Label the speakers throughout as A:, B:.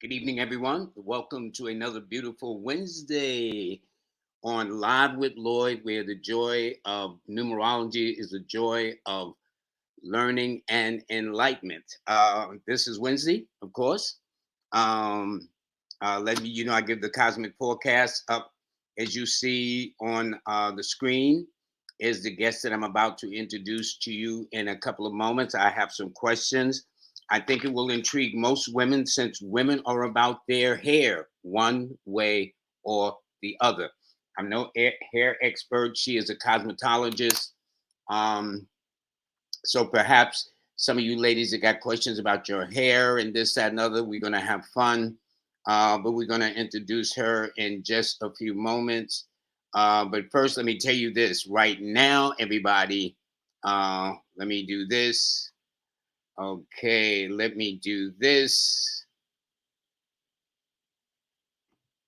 A: Good evening, everyone. Welcome to another beautiful Wednesday on Live with Lloyd, where the joy of numerology is the joy of learning and enlightenment. This is Wednesday, of course. Um, let me, I give the cosmic forecast up as you see on the screen. Is the guest that I'm about to introduce to you in a couple of moments. I have some questions. I think it will intrigue most women since women are about their hair one way or the other. I'm no hair expert. She is a cosmetologist. Um, so perhaps some of you ladies that got questions about your hair and this, that, and other, we're going to have fun. But we're going to introduce her in just a few moments. But first, let me tell you this right now, everybody. Let me do this. Okay, let me do this.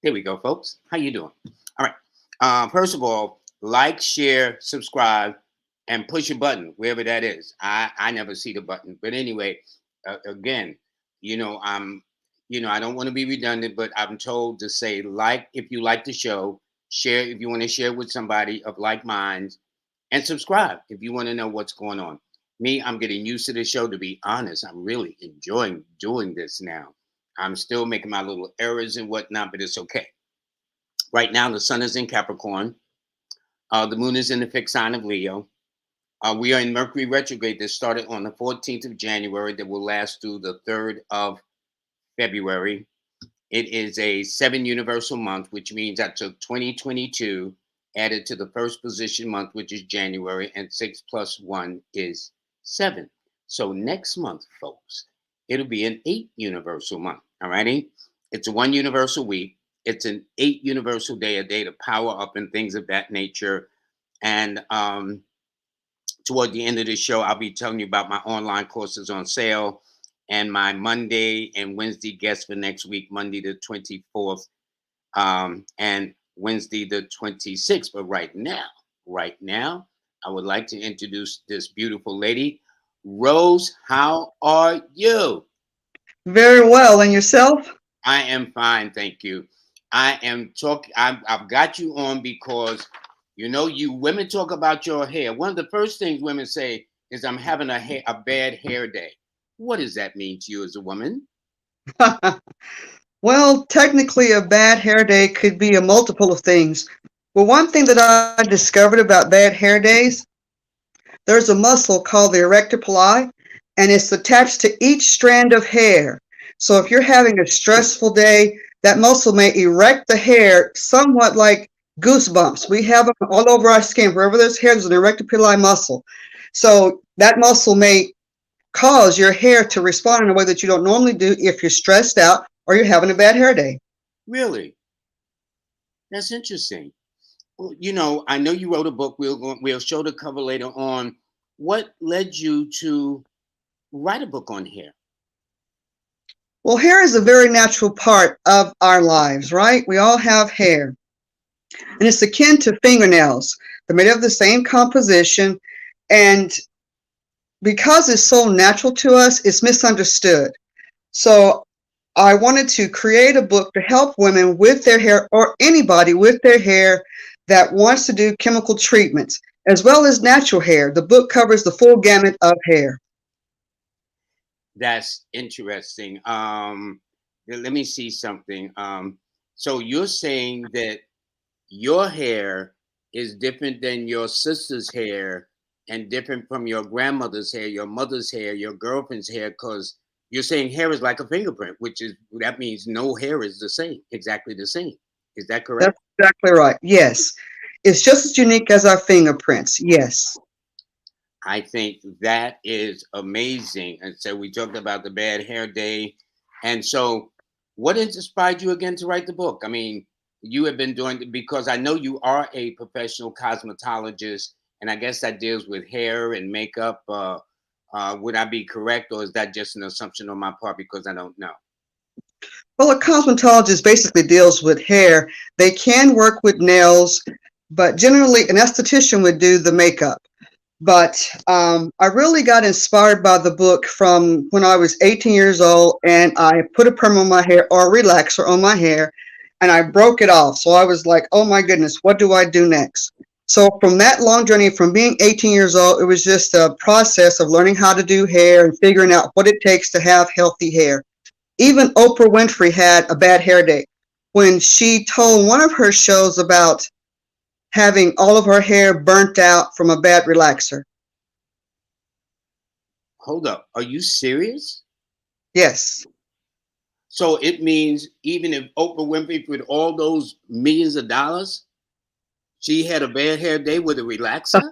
A: There we go, folks. How you doing? All right. First of all, like, share, subscribe, and push a button wherever that is. I never see the button, but anyway, again, I'm, I don't want to be redundant, but I'm told to say like if you like the show, share if you want to share with somebody of like minds, and subscribe if you want to know what's going on. Me, I'm getting used to the show. To be honest, I'm really enjoying doing this now. I'm still making my little errors and whatnot, but it's okay. Right now, the sun is in Capricorn. The moon is in the fixed sign of Leo. We are in Mercury retrograde that started on the 14th of January that will last through the 3rd of February. It is a 7 universal month, which means I took 2022, added to the first position month, which is January, and 6 plus 1 is 7. So next month, folks, it'll be an 8 universal month. All righty. It's a 1 universal week. It's an 8 universal day, a day to power up and things of that nature. And toward the end of the show, I'll be telling you about my online courses on sale and my Monday and Wednesday guests for next week, Monday the 24th and Wednesday the 26th. But right now, I would like to introduce this beautiful lady. Rose, how are you?
B: Very well. And yourself?
A: I am fine, thank you. I am talking. I've got you on because you women talk about your hair. One of the first things women say is, "I'm having a bad hair day." What does that mean to you as a woman?
B: Well, technically, a bad hair day could be a multiple of things. Well, one thing that I discovered about bad hair days, there's a muscle called the erector pili, and it's attached to each strand of hair. So if you're having a stressful day, that muscle may erect the hair somewhat like goosebumps. We have them all over our skin. Wherever there's hair, there's an erector pili muscle. So that muscle may cause your hair to respond in a way that you don't normally do if you're stressed out or you're having a bad hair day.
A: Really, that's interesting. Well, I know you wrote a book. We'll show the cover later on. What led you to write a book on hair?
B: Well, hair is a very natural part of our lives, right? We all have hair, and it's akin to fingernails. They're made of the same composition, and because it's so natural to us, it's misunderstood. So I wanted to create a book to help women with their hair or anybody with their hair that wants to do chemical treatments as well as natural hair. The book covers the full gamut of hair.
A: That's interesting. Let me see something. So you're saying that your hair is different than your sister's hair and different from your grandmother's hair, your mother's hair, your girlfriend's hair, because you're saying hair is like a fingerprint, that means no hair is the same, exactly the same. Is that correct?
B: That's exactly right. Yes. It's just as unique as our fingerprints. Yes.
A: I think that is amazing. And so we talked about the bad hair day. And so what inspired you again to write the book? I mean, you have been doing, because I know you are a professional cosmetologist, and I guess that deals with hair and makeup. Would I be correct, or is that just an assumption on my part because I don't know?
B: Well, a cosmetologist basically deals with hair. They can work with nails, but generally an esthetician would do the makeup. But I really got inspired by the book from when I was 18 years old, and I put a perm on my hair or a relaxer on my hair, and I broke it off. So I was like, oh my goodness, what do I do next? So from that long journey, from being 18 years old, it was just a process of learning how to do hair and figuring out what it takes to have healthy hair. Even Oprah Winfrey had a bad hair day when she told one of her shows about having all of her hair burnt out from a bad relaxer.
A: Hold up. Are you serious?
B: Yes.
A: So it means even if Oprah Winfrey with all those millions of dollars, she had a bad hair day with a relaxer?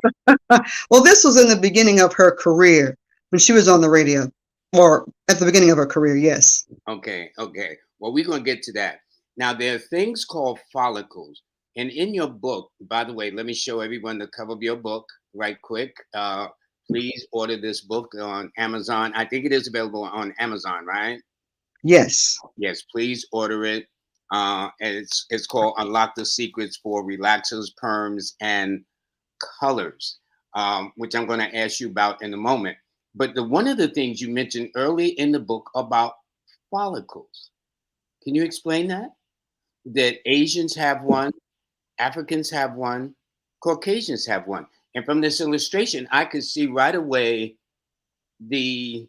B: Well, this was in the beginning of her career when she was on the radio, or at the beginning of her career, yes.
A: Okay, okay. Well, we're going to get to that. Now, there are things called follicles. And in your book, by the way, let me show everyone the cover of your book right quick. Please order this book on Amazon. I think it is available on Amazon, right?
B: Yes.
A: Yes, please order it. And it's called Unlock the Secrets for Relaxers, Perms, and Colors, which I'm going to ask you about in a moment. But one of the things you mentioned early in the book about follicles, can you explain that? That Asians have one, Africans have one, Caucasians have one. And from this illustration, I could see right away the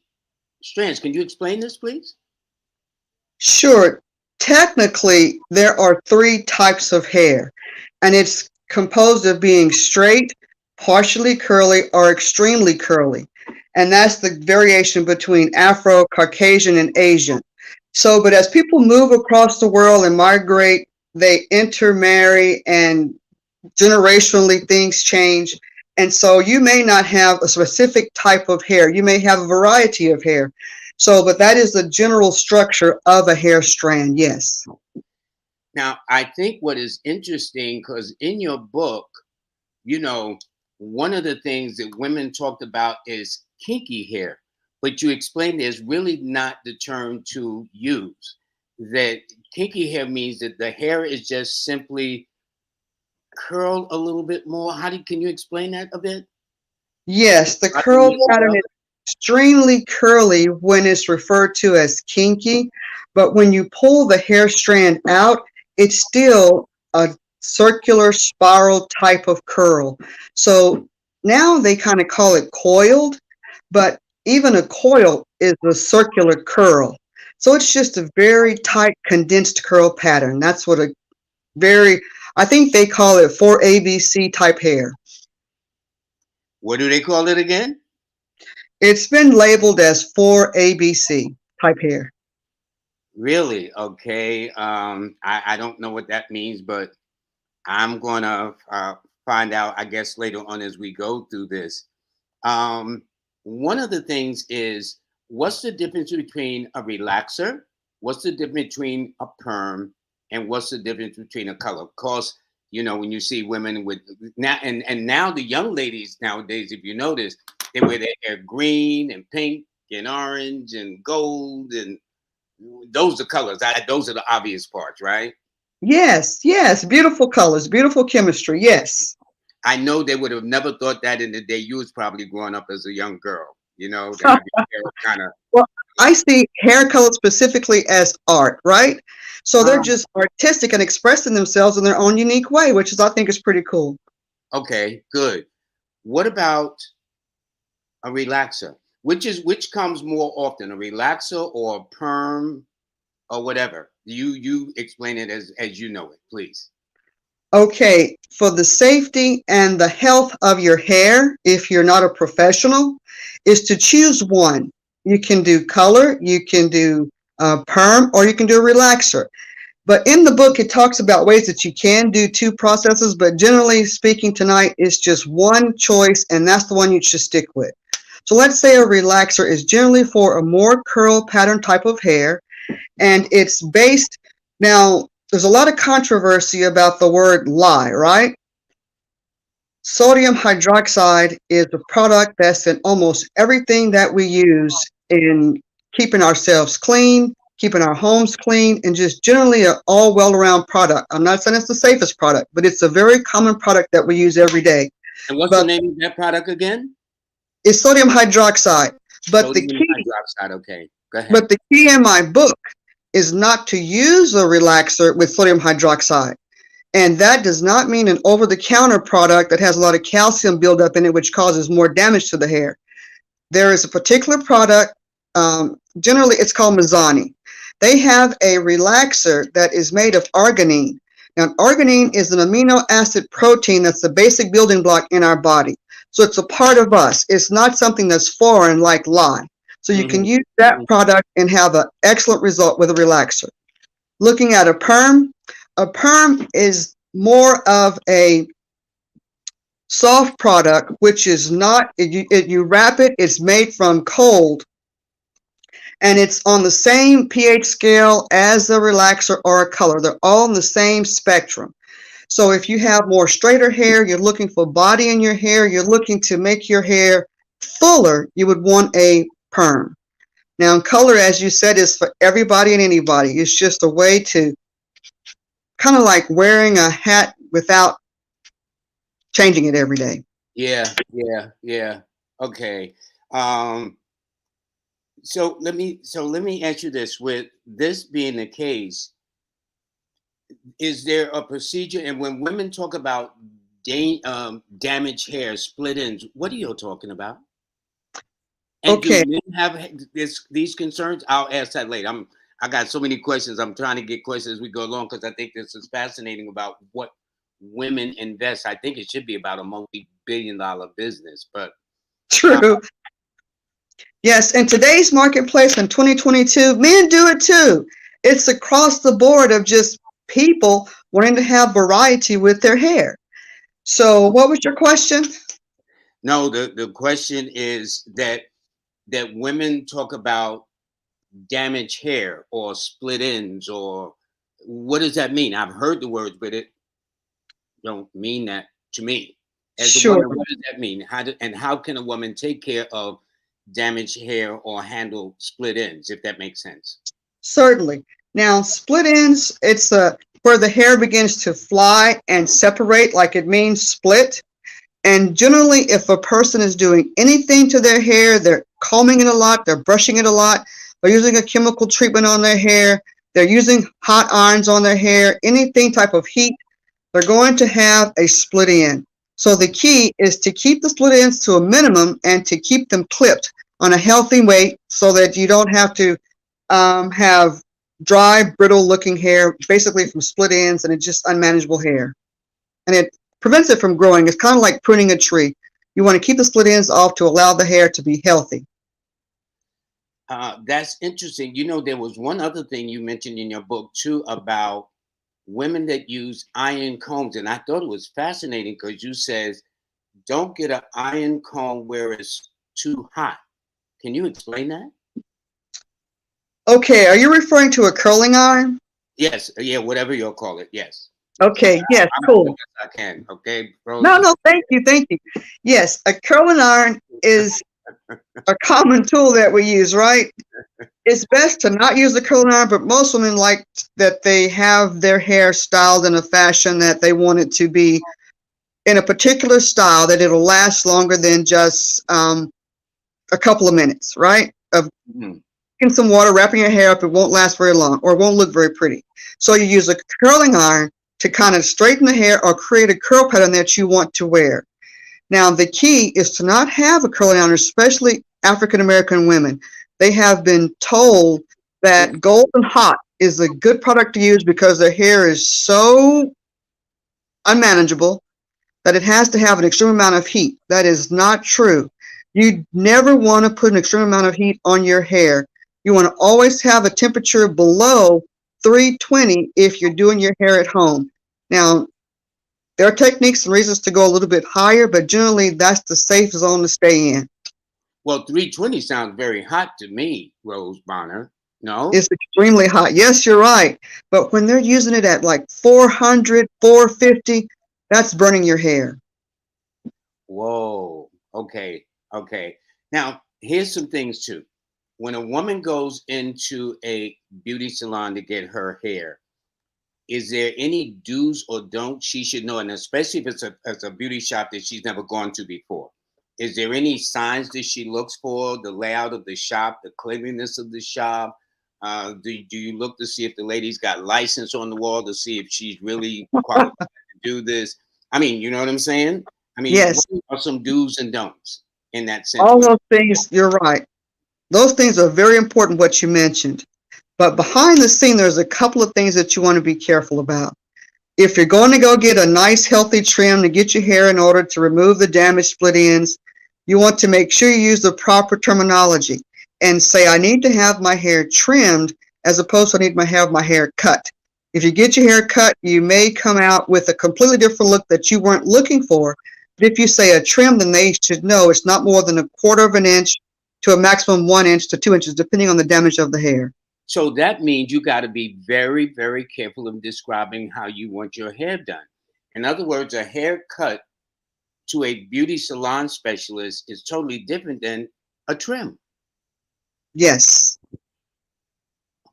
A: strands. Can you explain this, please?
B: Sure. Technically, there are three types of hair, and it's composed of being straight, partially curly, or extremely curly. And that's the variation between Afro, Caucasian, and Asian. So, but as people move across the world and migrate, they intermarry, and generationally things change. And so you may not have a specific type of hair. You may have a variety of hair. So, but that is the general structure of a hair strand, yes.
A: Now, I think what is interesting, because in your book, you know, one of the things that women talked about is kinky hair, but you explained there's really not the term to use. That kinky hair means that the hair is just simply curled a little bit more. Can you explain that a bit?
B: Yes, the
A: Like the
B: curl
A: meaning
B: pattern
A: of
B: is extremely curly when it's referred to as kinky, but when you pull the hair strand out, it's still a circular spiral type of curl. So now they kind of call it coiled, but even a coil is a circular curl. So it's just a very tight condensed curl pattern. That's what a very, I think they call it 4ABC type hair.
A: What do they call it again?
B: It's been labeled as 4ABC type hair.
A: Really? Okay. I don't know what that means, but I'm gonna find out, I guess, later on as we go through this. Um, One of the things is, what's the difference between a relaxer? What's the difference between a perm? And what's the difference between a color? Of course, when you see women with now and now the young ladies nowadays, if you notice, they wear their hair green and pink and orange and gold, and those are colors. Those are the obvious parts, right?
B: Yes, yes, beautiful colors, beautiful chemistry. Yes.
A: I know they would have never thought that in the day you was probably growing up as a young girl, to have your hair kind of.
B: Well, I see hair color specifically as art, right? So they're just artistic and expressing themselves in their own unique way, which is I think is pretty cool.
A: Okay, good. What about a relaxer? Which comes more often, a relaxer or a perm or whatever? You explain it as you know it, please.
B: Okay, for the safety and the health of your hair, if you're not a professional, is to choose one. You can do color, you can do perm, or you can do a relaxer. But in the book, it talks about ways that you can do two processes, but generally speaking tonight, it's just one choice, and that's the one you should stick with. So let's say a relaxer is generally for a more curl pattern type of hair, and it's based, now, there's a lot of controversy about the word lye, right? Sodium hydroxide is a product that's in almost everything that we use in keeping ourselves clean, keeping our homes clean, and just generally an all well-around product. I'm not saying it's the safest product, but it's a very common product that we use every day.
A: And what's the
B: But
A: name of that product again?
B: it's sodium hydroxide. But the
A: Sodium
B: key,
A: hydroxide. Okay, go ahead.
B: but the key in my book is not to use a relaxer with sodium hydroxide. And that does not mean an over-the-counter product that has a lot of calcium buildup in it, which causes more damage to the hair. There is a particular product, generally it's called Mazzani. They have a relaxer that is made of arginine. Now, arginine is an amino acid protein that's the basic building block in our body. So it's a part of us. It's not something that's foreign like lye. So you can use that product and have an excellent result with a relaxer. Looking at a perm is more of a soft product, which is not, you wrap it, it's made from cold, and it's on the same pH scale as a relaxer or a color. They're all in the same spectrum. So if you have more straighter hair, you're looking for body in your hair, you're looking to make your hair fuller, you would want a perm. Now, color, as you said, is for everybody and anybody. It's just a way to kind of like wearing a hat without changing it every day.
A: Yeah. Okay. Um, so let me ask you this: with this being the case, is there a procedure? And when women talk about damaged hair, split ends, what are you talking about? And do
B: Okay,
A: men have these concerns? I'll ask that later. I got so many questions. I'm trying to get questions as we go along because I think this is fascinating about what women invest. I think it should be about a multi-billion-dollar business, but uh,
B: true. Yes, in today's marketplace in 2022, men do it too. It's across the board of just people wanting to have variety with their hair. So, what was your question?
A: no, the question is that women talk about damaged hair or split ends or what does that mean? I've heard the words, but it don't mean that to me. As a
B: Sure,
A: woman, what does that mean? How can a woman take care of damaged hair or handle split ends, if that makes sense?
B: certainly. Now, split ends, it's where the hair begins to fly and separate, like it means split. And generally, if a person is doing anything to their hair, they're combing it a lot, they're brushing it a lot, they're using a chemical treatment on their hair, they're using hot irons on their hair, anything type of heat, they're going to have a split end. So the key is to keep the split ends to a minimum and to keep them clipped on a healthy way so that you don't have to have dry, brittle looking hair, basically from split ends, and it's just unmanageable hair. And it prevents it from growing. It's kind of like pruning a tree. You want to keep the split ends off to allow the hair to be healthy.
A: That's interesting. You know, there was one other thing you mentioned in your book too about women that use iron combs, and I thought it was fascinating because you says don't get an iron comb where it's too hot. Can you explain that?
B: Okay, are you referring to a curling iron?
A: Yes, yeah, whatever you'll call it. Yes,
B: Okay, yes,
A: I'm doing the
B: cool.
A: best I can. Okay,
B: No,
A: Rose.
B: no, thank you. Yes, a curling iron is a common tool that we use, right? It's best to not use the curling iron, but most women like that they have their hair styled in a fashion that they want it to be in a particular style that it'll last longer than just a couple of minutes, right? Of
A: Mhm.
B: in some water, wrapping your hair up, it won't last very long or it won't look very pretty. So you use a curling iron to kind of straighten the hair or create a curl pattern that you want to wear. Now, the key is to not have a curling iron, especially African American women. They have been told that Golden Hot is a good product to use because their hair is so unmanageable that it has to have an extreme amount of heat. That is not true. You never want to put an extreme amount of heat on your hair. You want to always have a temperature below 320 if you're doing your hair at home. Now, there are techniques and reasons to go a little bit higher, but generally that's the safe zone to stay in.
A: Well, 320 sounds very hot to me, Rose Bonner. No?
B: It's extremely hot. Yes, you're right. But when they're using it at like 400, 450, that's burning your hair.
A: Whoa. Okay. Now, here's some things too. When a woman goes into a beauty salon to get her hair, is there any do's or don'ts she should know? And especially if it's a beauty shop that she's never gone to before. Is there any signs that she looks for? The layout of the shop, the cleanliness of the shop? Do you look to see if the lady's got license on the wall to see if she's really qualified to do this? I mean, you know what I'm saying? I mean,
B: Yes,
A: what are some do's and don'ts in that sense?
B: all those things, you're right. Those things are very important, what you mentioned. But behind the scene, there's a couple of things that you want to be careful about. If you're going to go get a nice healthy trim to get your hair in order to remove the damaged split ends, you want to make sure you use the proper terminology and say, I need to have my hair trimmed as opposed to I need to have my hair cut. If you get your hair cut, you may come out with a completely different look that you weren't looking for. But if you say a trim, then they should know it's not more than 1/4 of an inch to a maximum 1 inch to 2 inches, depending on the damage of the hair.
A: So that means you got to be very, very careful in describing how you want your hair done. In other words, a haircut to a beauty salon specialist is totally different than a trim.
B: Yes.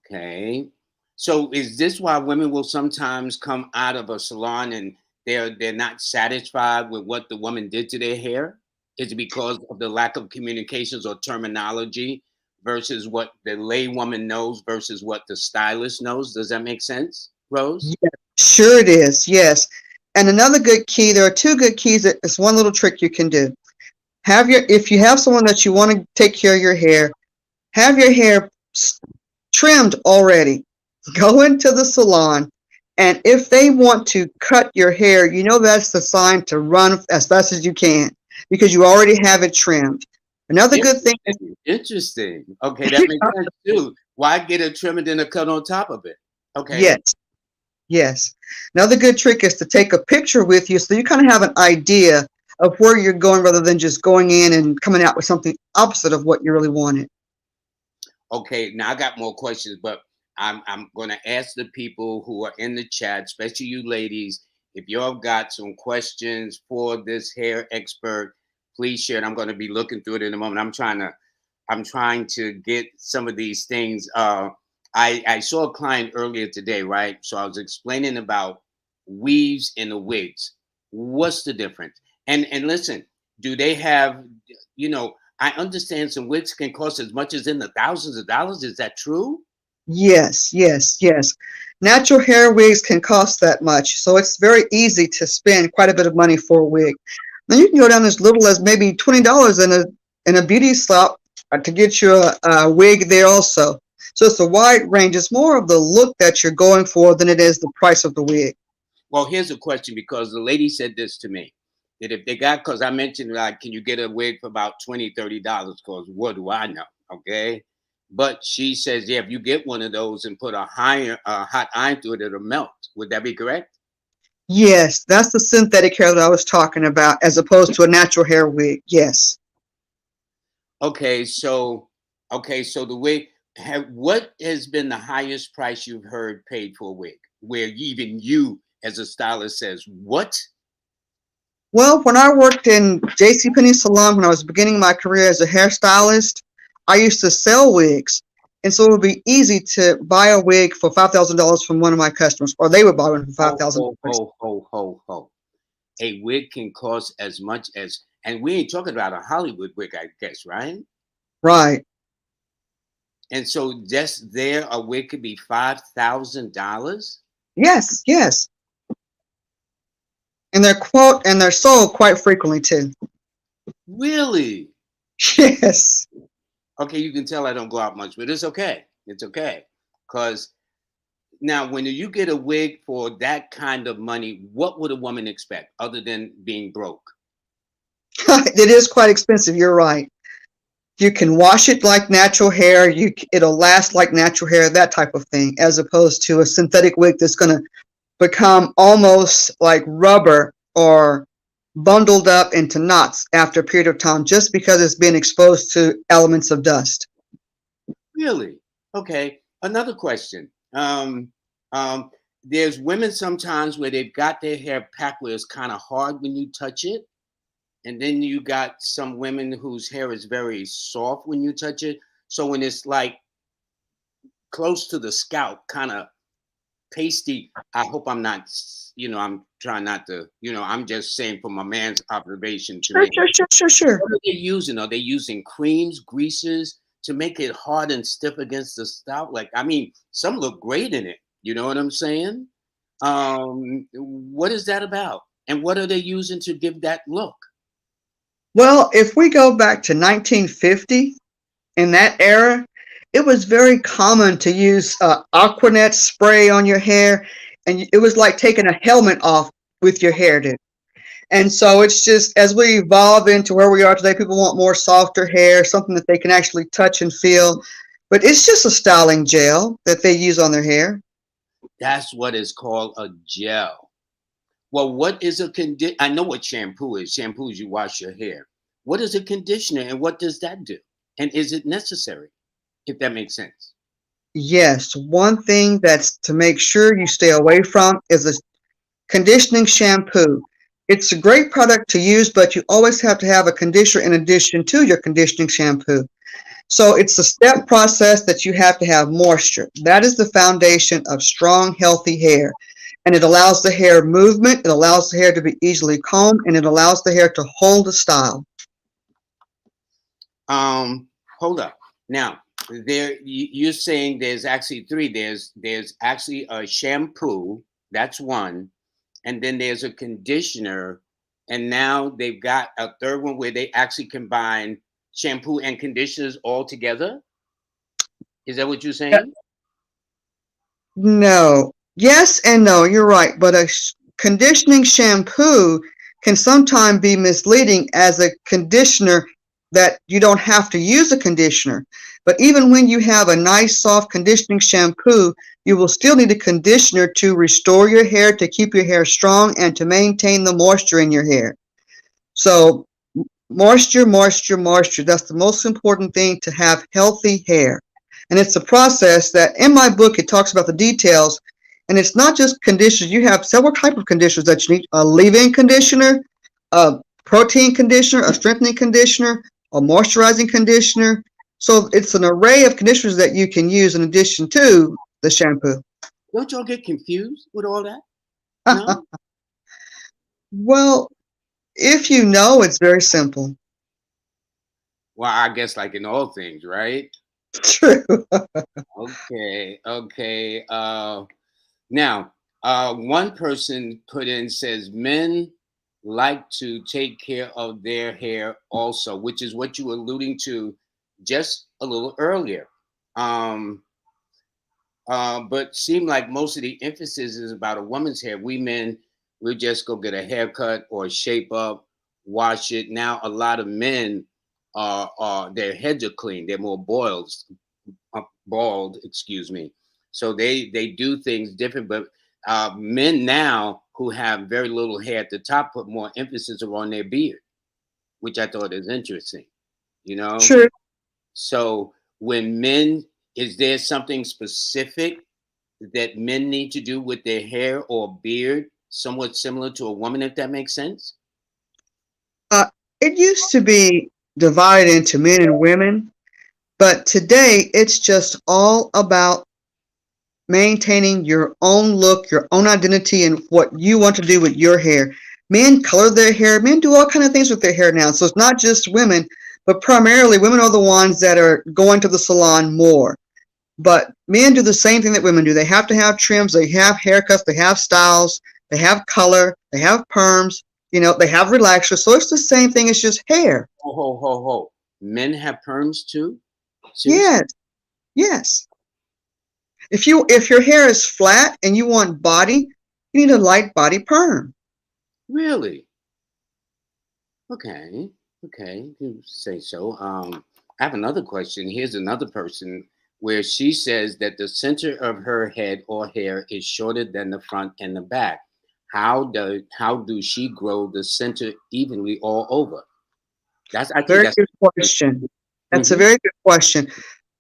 A: Okay. So is this why women will sometimes come out of a salon and they're not satisfied with what the woman did to their hair? Is it because of the lack of communications or terminology versus what the lay woman knows versus what the stylist knows? Does that make sense, Rose?
B: Yeah, sure it is. Yes. And another good key, there are two good keys. It's one little trick you can do. If you have someone that you want to take care of your hair, have your hair trimmed already. Go into the salon, and if they want to cut your hair, you know that's the sign to run as fast as you can because you already have it trimmed. Another good thing is,
A: Interesting. Okay, that makes sense too. Why get a trim and then a cut on top of it? Okay.
B: yes, yes. Another good trick is to take a picture with you so you kind of have an idea of where you're going rather than just going in and coming out with something opposite of what you really wanted.
A: Okay, now I got more questions, but I'm gonna ask the people who are in the chat, especially you ladies, if y'all got some questions for this hair expert, please share it. I'm gonna be looking through it in a moment. I'm trying to get some of these things. I saw a client earlier today, right? So I was explaining about weaves and the wigs. What's the difference? And listen, do they have, you know, I understand some wigs can cost as much as in the thousands of dollars. Is that true?
B: Yes, yes, yes. Natural hair wigs can cost that much, so it's very easy to spend quite a bit of money for a wig. Then you can go down as little as maybe $20 in a beauty shop to get you a wig there also. So it's a wide range. It's more of the look that you're going for than it is the price of the wig.
A: Well, here's a question because the lady said this to me that if they got, because I mentioned, like, can you get a wig for about $20, $30? Because what do I know? Okay. But she says, yeah, if you get one of those and put hot iron through it, it'll melt. Would that be correct?
B: Yes, that's the synthetic hair that I was talking about, as opposed to a natural hair wig. Yes.
A: Okay. So the wig, what has been the highest price you've heard paid for a wig where even you as a stylist says, what?
B: Well, when I worked in JCPenney salon when I was beginning my career as a hairstylist, I used to sell wigs. And so it would be easy to buy a wig for $5,000 from one of my customers, or they would buy one for
A: Ho, ho,
B: $5,000.
A: ho, ho, ho, ho. A wig can cost as much as, and we ain't talking about a Hollywood wig, I guess, right?
B: Right.
A: And so just there, a wig could be $5,000.
B: Yes, yes. And they're sold quite frequently too.
A: Really?
B: Yes.
A: Okay, you can tell I don't go out much, but it's okay. It's okay. Because now, when you get a wig for that kind of money, what would a woman expect other than being broke?
B: It is quite expensive. You're right. You can wash it like natural hair. It'll last like natural hair, that type of thing, as opposed to a synthetic wig that's going to become almost like rubber or bundled up into knots after a period of time just because it's been exposed to elements of dust.
A: Really? Okay. Another question. There's women sometimes where they've got their hair packed where it's kind of hard when you touch it. And then you got some women whose hair is very soft when you touch it. So when it's like close to the scalp, kind of pasty. I hope I'm not, I'm trying not to, I'm just saying from a man's observation to
B: Sure,
A: me.
B: sure, sure, sure, sure.
A: What are they using? Are they using creams, greases to make it hard and stiff against the scalp? Like, I mean, some look great in it. You know what I'm saying? What is that about? And what are they using to give that look?
B: Well, if we go back to 1950, in that era, it was very common to use Aquanet spray on your hair, and it was like taking a helmet off with your hair, dude. And so it's just as we evolve into where we are today, people want more softer hair, something that they can actually touch and feel. But it's just a styling gel that they use on their hair.
A: That's what is called a gel. Well, what is a I know what shampoo is. Shampoo is you wash your hair. What is a conditioner and what does that do? And is it necessary? If that makes sense.
B: Yes, one thing that's to make sure you stay away from is a conditioning shampoo. It's a great product to use, but you always have to have a conditioner in addition to your conditioning shampoo. So it's a step process that you have to have moisture. That is the foundation of strong, healthy hair. And it allows the hair movement, it allows the hair to be easily combed, and it allows the hair to hold a style.
A: Hold up. Now, you're saying there's actually three. There's actually a shampoo, that's one, and then there's a conditioner, and now they've got a third one where they actually combine shampoo and conditioners all together. Is that what you're saying?
B: No. Yes and no, you're right. But a conditioning shampoo can sometimes be misleading as a conditioner that you don't have to use a conditioner. But even when you have a nice soft conditioning shampoo, you will still need a conditioner to restore your hair, to keep your hair strong, and to maintain the moisture in your hair. So moisture, moisture, moisture. That's the most important thing to have healthy hair. And it's a process that in my book, it talks about the details. And it's not just conditioners. You have several types of conditioners that you need. A leave-in conditioner, a protein conditioner, a strengthening conditioner, a moisturizing conditioner. So it's an array of conditioners that you can use in addition to the shampoo.
A: Don't y'all get confused with all that? No?
B: Well, if you know, it's very simple.
A: Well, I guess like in all things, right?
B: True.
A: Okay, okay. Now, one person put in says men like to take care of their hair also, which is what you were alluding to just a little earlier. Um, but seem like most of the emphasis is about a woman's hair. We men, we just go get a haircut or shape up, wash it. Now, a lot of men are their heads are clean. They're more bald, excuse me. So they do things different. But men now who have very little hair at the top put more emphasis on their beard, which I thought is interesting. You know.
B: True.
A: So when men, is there something specific that men need to do with their hair or beard, somewhat similar to a woman, if that makes sense?
B: Uh, it used to be divided into men and women, but today it's just all about maintaining your own look, your own identity, and what you want to do with your hair. Men color their hair. Men do all kinds of things with their hair now. So it's not just women, but primarily women are the ones that are going to the salon more. But men do the same thing that women do. They have to have trims, they have haircuts, they have styles, they have color, they have perms, they have relaxers. So it's the same thing, it's just hair.
A: Ho, ho, ho, ho. Men have perms too? Seriously?
B: Yes, yes. If your hair is flat and you want body, you need a light body perm.
A: Really? Okay. Okay. You say so. I have another question. Here's another person where she says that the center of her head or hair is shorter than the front and the back. How do she grow the center evenly all over?
B: Very good question. That's a very good question.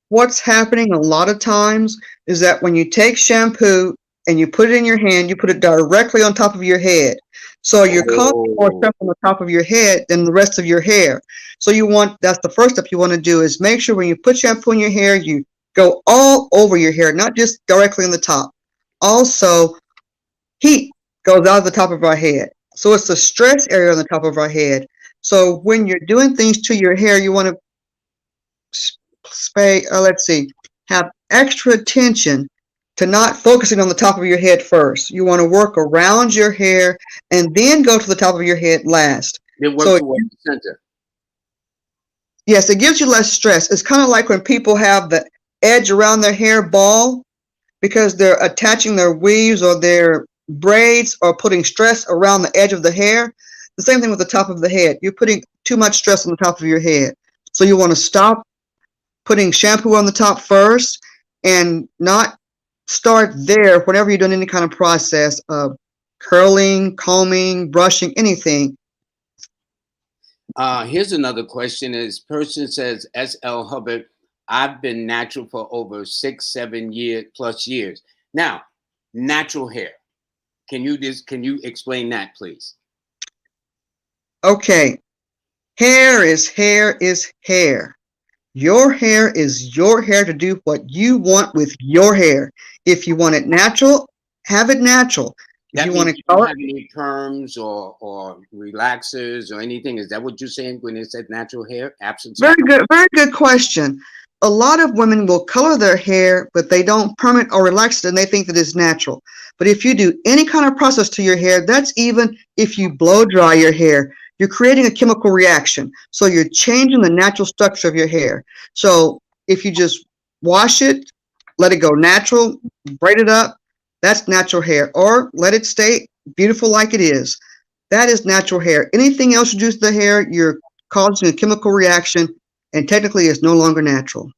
B: What's happening a lot of times is that when you take shampoo and you put it in your hand, you put it directly on top of your head. So you're causing more stuff on the top of your head than the rest of your hair. So that's the first step you want to do is make sure when you put shampoo in your hair, you go all over your hair, not just directly on the top, also heat goes out of the top of our head. So it's the stress area on the top of our head. So when you're doing things to your hair, you want to let's see, have extra attention to not focusing on the top of your head first. You want to work around your hair and then go to the top of your head last.
A: Then work
B: So
A: towards the center.
B: yes, it gives you less stress. It's kind of like when people have the edge around their hair bald because they're attaching their weaves or their braids or putting stress around the edge of the hair. The same thing with the top of the head. You're putting too much stress on the top of your head. So you want to stop putting shampoo on the top first and not start there whenever you're doing any kind of process of curling, combing, brushing, anything.
A: Here's another question. This person says, S.L. Hubbard, I've been natural for over 6, 7 years plus years. Now, natural hair. Can you explain that, please?
B: Okay. Hair is hair is hair. Your hair is your hair to do what you want with your hair. If you want it natural, have it natural. If
A: That
B: you want
A: means
B: to
A: you don't
B: color,
A: have any perms or relaxers or anything. Is that what you're saying when it said natural hair? Absence of
B: very good question. A lot of women will color their hair, but they don't perm it or relax it, and they think that it's natural. But if you do any kind of process to your hair, that's even if you blow dry your hair, you're creating a chemical reaction. So you're changing the natural structure of your hair. So if you just wash it, let it go natural, braid it up, that's natural hair. Or let it stay beautiful like it is. That is natural hair. Anything else you do to the hair, you're causing a chemical reaction, and technically it's no longer natural.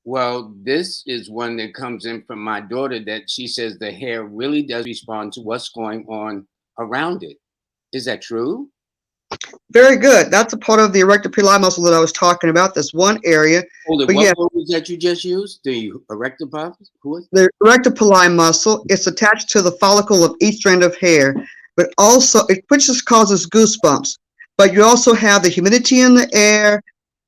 A: Well, this is one that comes in from my daughter that she says the hair really does respond to what's going on around it. Is that true?
B: Very good. That's a part of the erector pili muscle that I was talking about. That's one area.
A: Hold it.
B: But
A: What
B: yeah,
A: word was that you just used? The erector pili? Who is?
B: the erector pili muscle is attached to the follicle of each strand of hair, but also which just causes goosebumps. But you also have the humidity in the air,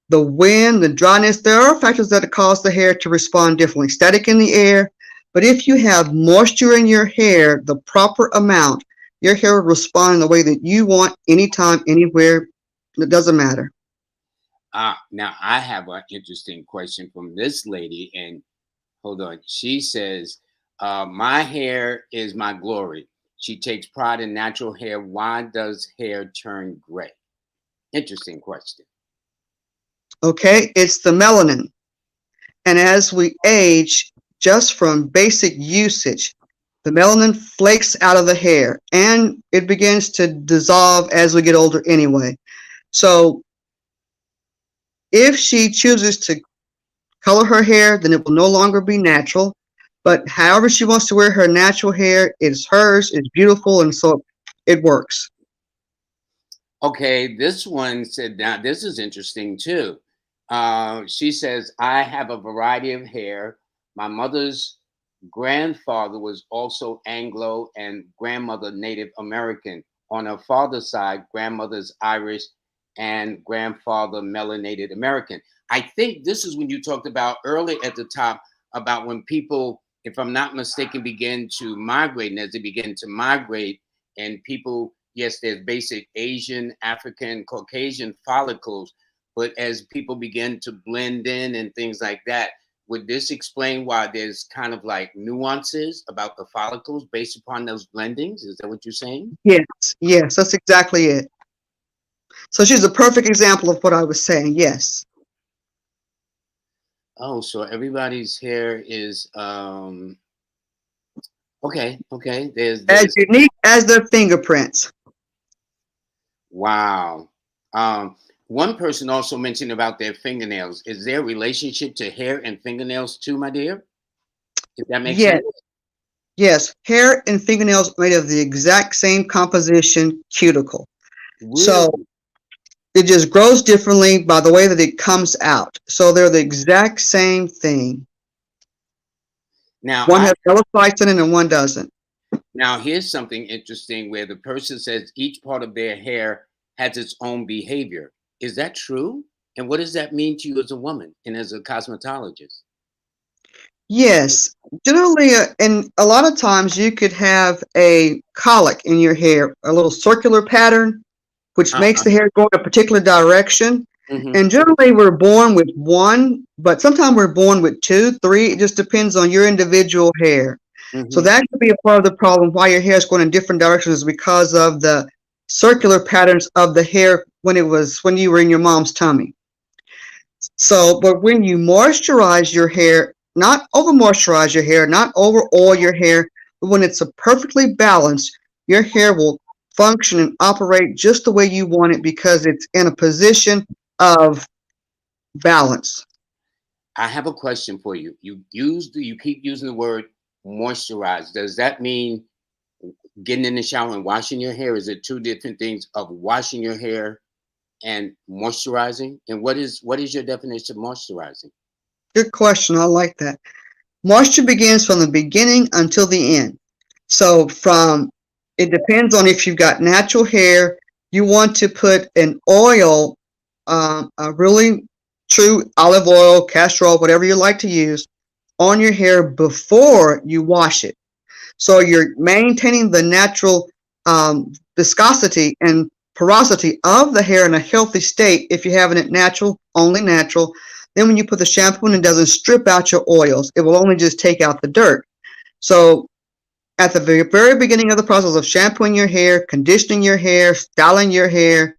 B: the wind, the dryness. There are factors that cause the hair to respond differently. Static in the air. But if you have moisture in your hair, the proper amount, your hair will respond in the way that you want, anytime, anywhere. It doesn't matter.
A: Now I have an interesting question from this lady, and hold on. She says, "My hair is my glory. She takes pride in natural hair. Why does hair turn gray?" Interesting question.
B: Okay, it's the melanin. And as we age, just from basic usage, the melanin flakes out of the hair and it begins to dissolve as we get older anyway. So if she chooses to color her hair, then it will no longer be natural. But however she wants to wear her natural hair, it's hers, it's beautiful, and so it works.
A: Okay, this one said, now this is interesting too. She says, I have a variety of hair. My mother's grandfather was also Anglo and grandmother Native American. On her father's side, grandmother's Irish and grandfather melanated American. I think this is when you talked about early at the top about when people, if I'm not mistaken, begin to migrate. And as they begin to migrate, and people, yes, there's basic Asian, African, Caucasian follicles, but as people begin to blend in and things like that, would this explain why there's kind of like nuances about the follicles based upon those blendings? Is that what you're saying?
B: Yes, yes, that's exactly it. So she's a perfect example of what I was saying. Yes.
A: Oh, so everybody's hair is okay.
B: As
A: There's
B: unique as their fingerprints.
A: wow. One person also mentioned about their fingernails. Is there a relationship to hair and fingernails too, my dear? If that makes
B: Yes,
A: sense?
B: yes. Hair and fingernails made of the exact same composition, cuticle. So
A: Really?
B: it just grows differently by the way that it comes out. So they're the exact same thing.
A: Now
B: One
A: I
B: has elephytes in it and one doesn't.
A: now here's something interesting where the person says each part of their hair has its own behavior. Is that true? And what does that mean to you as a woman and as a cosmetologist?
B: Yes, generally, and a lot of times you could have a colic in your hair, a little circular pattern, which makes
A: Uh-huh.
B: the hair go in a particular direction.
A: Hmm.
B: And generally, we're born with one, but sometimes we're born with two, three. It just depends on your individual hair. So
A: Hmm.
B: that could be a part of the problem why your hair is going in different directions because of the circular patterns of the hair when you were in your mom's tummy. So, but when you moisturize your hair, not over moisturize your hair, not over oil your hair, but when it's a perfectly balanced, your hair will function and operate just the way you want it because it's in a position of balance.
A: I have a question for you. You keep using the word moisturize. Does that mean getting in the shower and washing your hair? Is it two different things of washing your hair and moisturizing? And what is your definition of moisturizing?
B: Good question. I like that. Moisture begins from the beginning until the end. So it depends on if you've got natural hair, you want to put an oil, a really true olive oil, castor oil, whatever you like to use, on your hair before you wash it. So you're maintaining the natural viscosity and porosity of the hair in a healthy state if you're having it natural, only natural. Then when you put the shampoo in, it doesn't strip out your oils. It will only just take out the dirt. So at the very beginning of the process of shampooing your hair, conditioning your hair, styling your hair,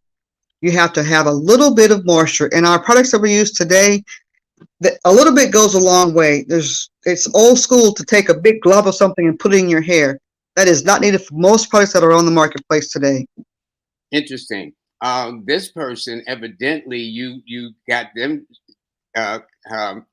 B: you have to have a little bit of moisture. And our products that we use today, a little bit goes a long way. It's old school to take a big glob of something and put it in your hair. That is not needed for most products that are on the marketplace today.
A: Interesting. This person evidently you got them. Uh,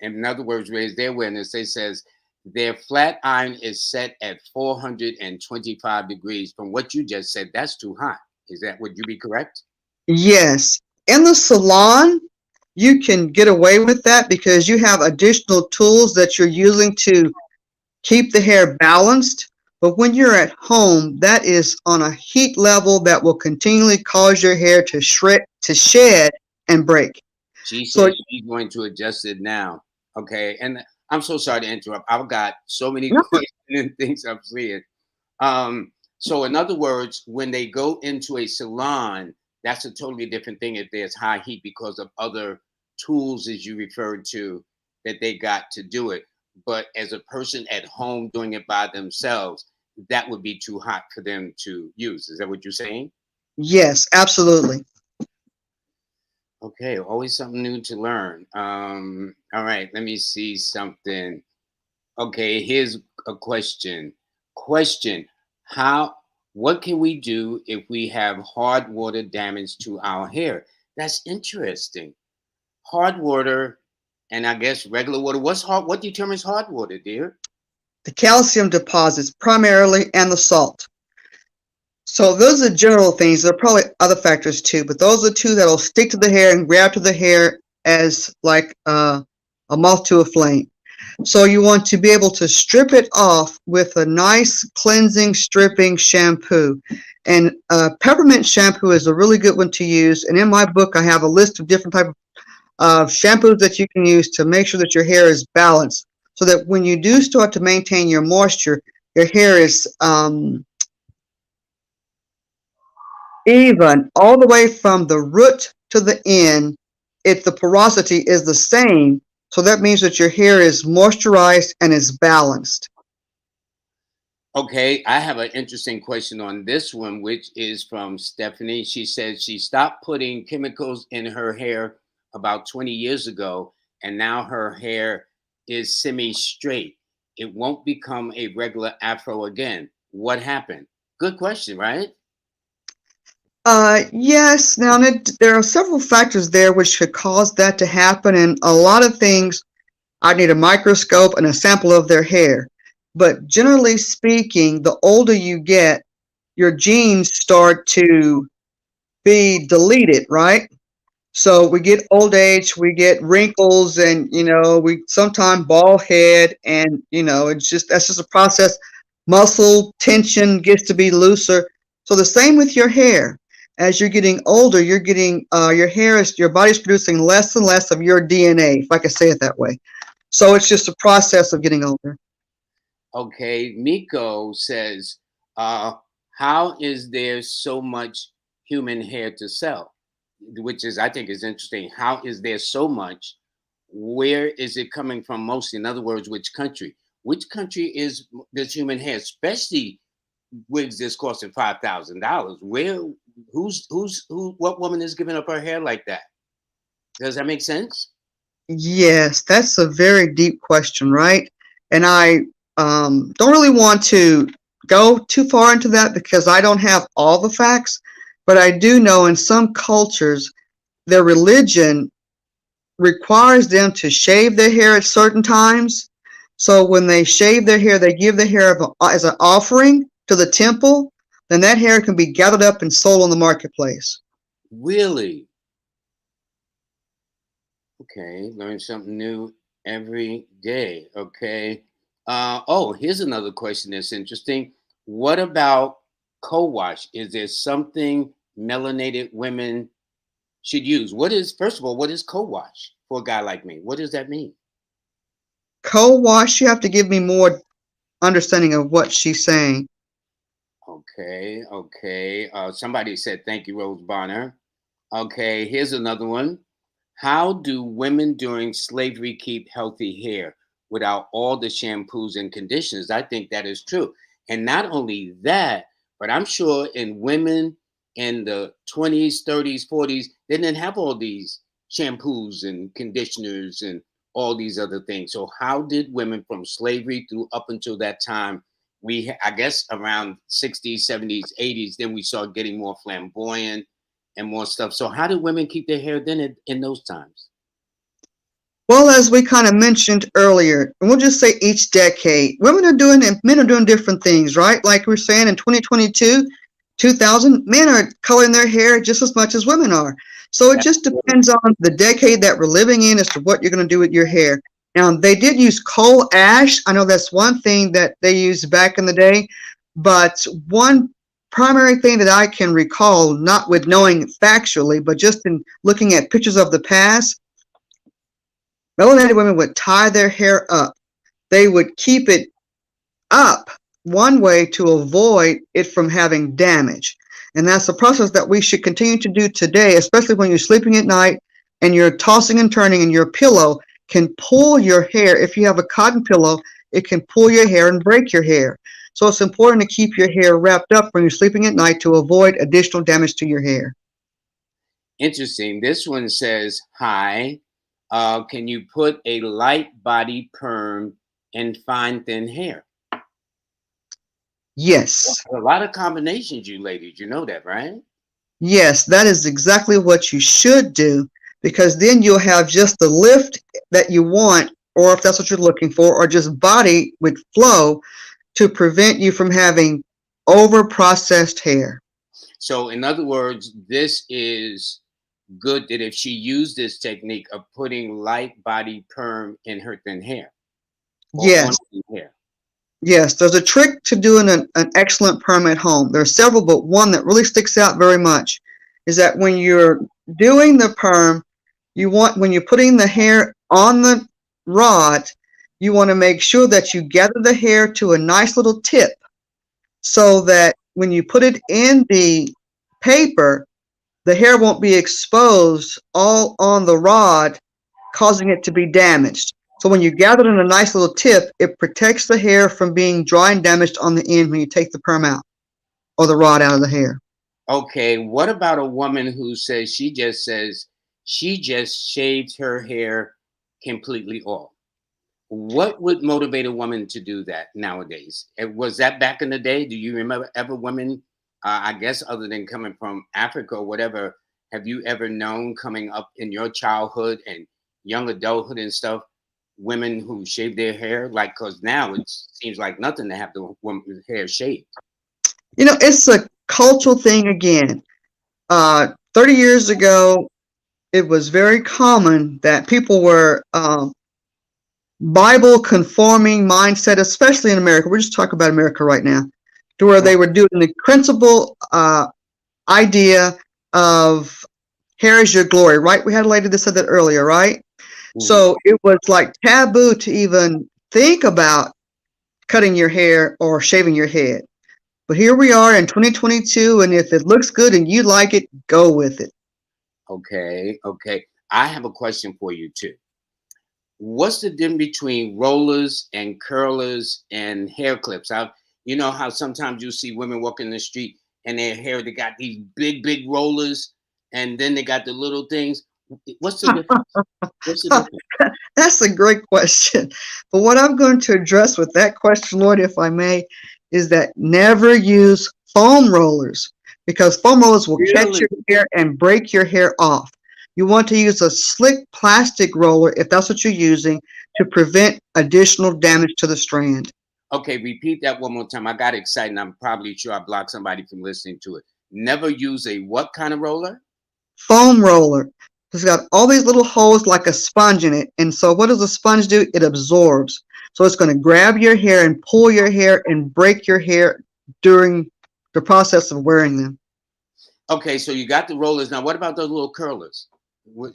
A: in other words, raise their awareness. They says their flat iron is set at 425 degrees. From what you just said, that's too hot. Is that would you be correct?
B: Yes. In the salon, you can get away with that because you have additional tools that you're using to keep the hair balanced. But when you're at home, that is on a heat level that will continually cause your hair to shed and break.
A: She
B: So
A: says she's going to adjust it now. Okay, and I'm so sorry to interrupt. I've got so many
B: no,
A: questions and things I'm seeing. So in other words, when they go into a salon, that's a totally different thing if there's high heat because of other tools as you referred to that they got to do it. But as a person at home doing it by themselves, that would be too hot for them to use. Is that what you're saying?
B: yes, absolutely.
A: Okay, always something new to learn. All right, let me see something. Okay, here's a question. Question: How? What can we do if we have hard water damage to our hair? That's interesting. Hard water, and I guess regular water. What's hard? What determines hard water, dear?
B: The calcium deposits primarily and the salt. So those are general things. There are probably other factors too, but those are two that'll stick to the hair and grab to the hair as like a moth to a flame. So you want to be able to strip it off with a nice cleansing stripping shampoo. And peppermint shampoo is a really good one to use. And in my book, I have a list of different types of shampoos that you can use to make sure that your hair is balanced so that when you do start to maintain your moisture, your hair is even all the way from the root to the end. If the porosity is the same, so that means that your hair is moisturized and is balanced.
A: Okay, I have an interesting question on this one, which is from Stephanie. She says she stopped putting chemicals in her hair about 20 years ago, and now her hair is semi straight. It won't become a regular afro again. What happened? Good question, right?
B: Yes. Now there are several factors there which could cause that to happen, and a lot of things. I need a microscope and a sample of their hair. But generally speaking, the older you get, your genes start to be deleted, right? So we get old age, we get wrinkles, and we sometimes bald head, and it's just that's just a process. Muscle tension gets to be looser. So the same with your hair. As you're getting older, you're getting your body's producing less and less of your DNA, if I could say it that way. So it's just a process of getting older.
A: Okay, Miko says, uh, how is there so much human hair to sell? Which is, I think, is interesting. How is there so much? Where is it coming from mostly? In other words, which country? Which country is this human hair, especially wigs that's costing $5,000? Where, who? What woman is giving up her hair like that? Does that make sense?
B: Yes, that's a very deep question, right? And I don't really want to go too far into that because I don't have all the facts, but I do know in some cultures, their religion requires them to shave their hair at certain times. So when they shave their hair, they give the hair as an offering to the temple. Then that hair can be gathered up and sold on the marketplace.
A: Really? Okay, learn something new every day. Okay. Oh, here's another question that's interesting. What about co-wash? Is there something melanated women should use? What is, first of all, what is co-wash for a guy like me? What does that mean?
B: Co-wash, you have to give me more understanding of what she's saying.
A: Okay, okay. Somebody said thank you, Rose Bonner. Okay, here's another one. How do women during slavery keep healthy hair without all the shampoos and conditioners? I think that is true. And not only that, but I'm sure in women in the 20s, 30s, 40s, they didn't have all these shampoos and conditioners and all these other things. So how did women from slavery through up until that time, I guess around 60s, 70s, 80s, then we started getting more flamboyant and more stuff. So how did women keep their hair then in those times?
B: Well, as we kind of mentioned earlier, and we'll just say each decade, women are doing and men are doing different things, right? Like we're saying in 2022, 2000, men are coloring their hair just as much as women are. So it just depends on the decade that we're living in as to what you're going to do with your hair. Now, they did use coal ash. I know that's one thing that they used back in the day, but one primary thing that I can recall, not with knowing factually, but just in looking at pictures of the past, melanated women would tie their hair up. They would keep it up one way to avoid it from having damage. And that's a process that we should continue to do today, especially when you're sleeping at night and you're tossing and turning and your pillow can pull your hair. If you have a cotton pillow, it can pull your hair and break your hair. So it's important to keep your hair wrapped up when you're sleeping at night to avoid additional damage to your hair.
A: Interesting. This one says, hi, can you put a light body perm in fine thin hair?
B: Yes.
A: A lot of combinations, you ladies. You know that, right?
B: Yes, that is exactly what you should do because then you'll have just the lift that you want, or if that's what you're looking for, or just body with flow to prevent you from having over processed hair.
A: So, in other words, this is good that if she used this technique of putting light body perm in her thin hair or on
B: Yes,
A: thin hair.
B: yes, there's a trick to doing an excellent perm at home. There are several, but one that really sticks out very much is that when you're doing the perm, when you're putting the hair on the rod, you want to make sure that you gather the hair to a nice little tip so that when you put it in the paper, the hair won't be exposed all on the rod, causing it to be damaged. So when you gather it in a nice little tip, it protects the hair from being dry and damaged on the end when you take the perm out or the rod out of the hair.
A: Okay, what about a woman who says she just shaved her hair completely off? What would motivate a woman to do that nowadays? Was that back in the day? Do you remember ever women, I guess, other than coming from Africa or whatever, have you ever known coming up in your childhood and young adulthood and stuff, women who shave their hair? Like, because now it seems like nothing to have the woman's hair shaved.
B: You know, it's a cultural thing again. 30 years ago, it was very common that people were Bible conforming mindset, especially in America. We're just talking about America right now, to where they were doing the principal idea of hair is your glory, right? We had a lady that said that earlier, right?
A: Mhm.
B: So it was like taboo to even think about cutting your hair or shaving your head. But here we are in 2022, and if it looks good and you like it, go with it.
A: Okay, okay. I have a question for you too. What's the difference between rollers and curlers and hair clips? You know how sometimes you see women walking the street and their hair, they got these big, big rollers, and then they got the little things. What's the difference? What's the difference?
B: That's a great question. But what I'm going to address with that question, Lord, if I may, is that never use foam rollers because foam rollers will catch
A: Really?
B: your hair and break your hair off. You want to use a slick plastic roller if that's what you're using to prevent additional damage to the strand.
A: Okay, repeat that one more time. I got excited, and I'm probably sure I blocked somebody from listening to it. Never use a what kind of roller?
B: Foam roller. It's got all these little holes like a sponge in it. And so what does a sponge do? It absorbs. So it's going to grab your hair and pull your hair and break your hair during the process of wearing them.
A: Okay, so you got the rollers. Now, what about those little curlers?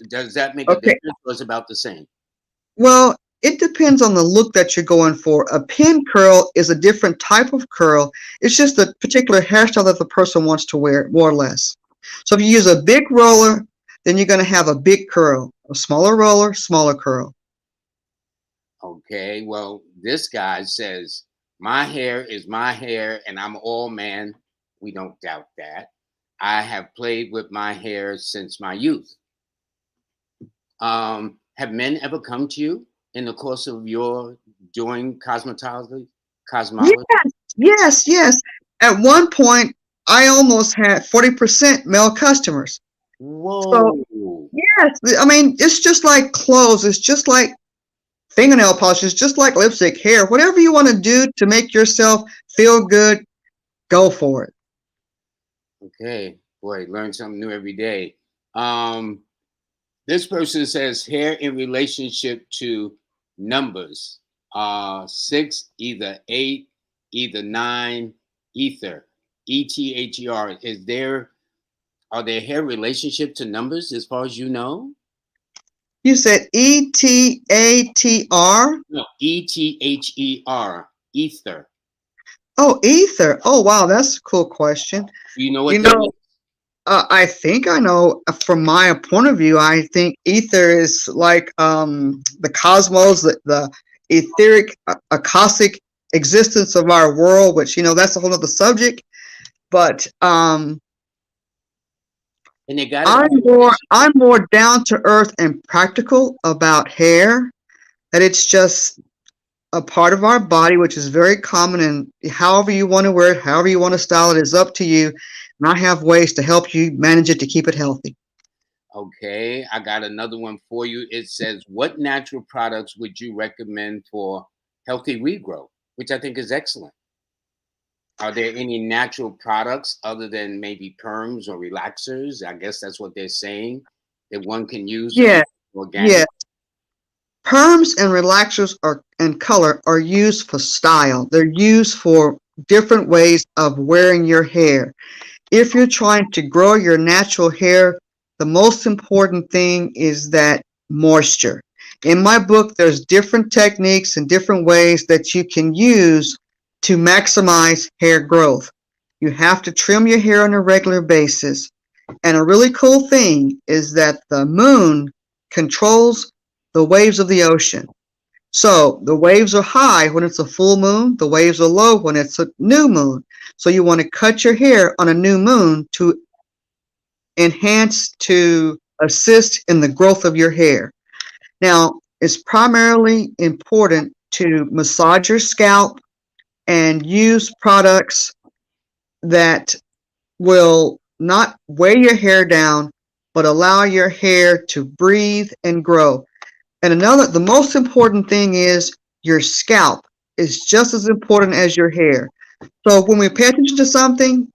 A: Does that make a
B: Okay.
A: difference, or is it about the same?
B: Well, it depends on the look that you're going for. A pin curl is a different type of curl. It's just a particular hairstyle that the person wants to wear, more or less. So if you use a big roller, then you're going to have a big curl. A smaller roller, smaller curl.
A: Okay, well, this guy says, my hair is my hair, and I'm all man. We don't doubt that. I have played with my hair since my youth. Have men ever come to you in the course of your doing cosmetology?
B: Yes,
A: Cosmology?
B: yes, yes. At one point, I almost had 40% male customers. So,
A: Whoa.
B: yes, I mean, it's just like clothes. It's just like fingernail polish. It's just like lipstick, hair. Whatever you want to do to make yourself feel good, go for it.
A: Okay, boy, learn something new every day. Um, this person says hair in relationship to numbers. Six, either eight, either nine, ether. ETHER. Are there hair relationship to numbers as far as you know?
B: You said ETATR?
A: No, ETHER. Ether.
B: Oh, ether. Oh, wow, that's a cool question.
A: Do you know
B: You
A: what that is?
B: know, I think I know from my point of view, I think ether is like the cosmos, the etheric, akashic existence of our world, which, that's a whole other subject. But
A: And they got it
B: I'm
A: right.
B: more down to earth and practical about hair, that it's just a part of our body, which is very common, and however you want to wear it, however you want to style it is up to you. And I have ways to help you manage it to keep it healthy.
A: Okay, I got another one for you. It says, what natural products would you recommend for healthy regrowth? Which I think is excellent. Are there any natural products other than maybe perms or relaxers? I guess that's what they're saying that one can use to
B: Yeah,
A: make it
B: yeah.
A: organic.
B: Perms and relaxers and color are used for style. They're used for different ways of wearing your hair. If you're trying to grow your natural hair, the most important thing is that moisture. In my book, there's different techniques and different ways that you can use to maximize hair growth. You have to trim your hair on a regular basis. And a really cool thing is that the moon controls the waves of the ocean. So the waves are high when it's a full moon, the waves are low when it's a new moon. So you want to cut your hair on a new moon to enhance, to assist in the growth of your hair. Now, it's primarily important to massage your scalp and use products that will not weigh your hair down, but allow your hair to breathe and grow. And the most important thing is your scalp is just as important as your hair. So when we pay attention to something,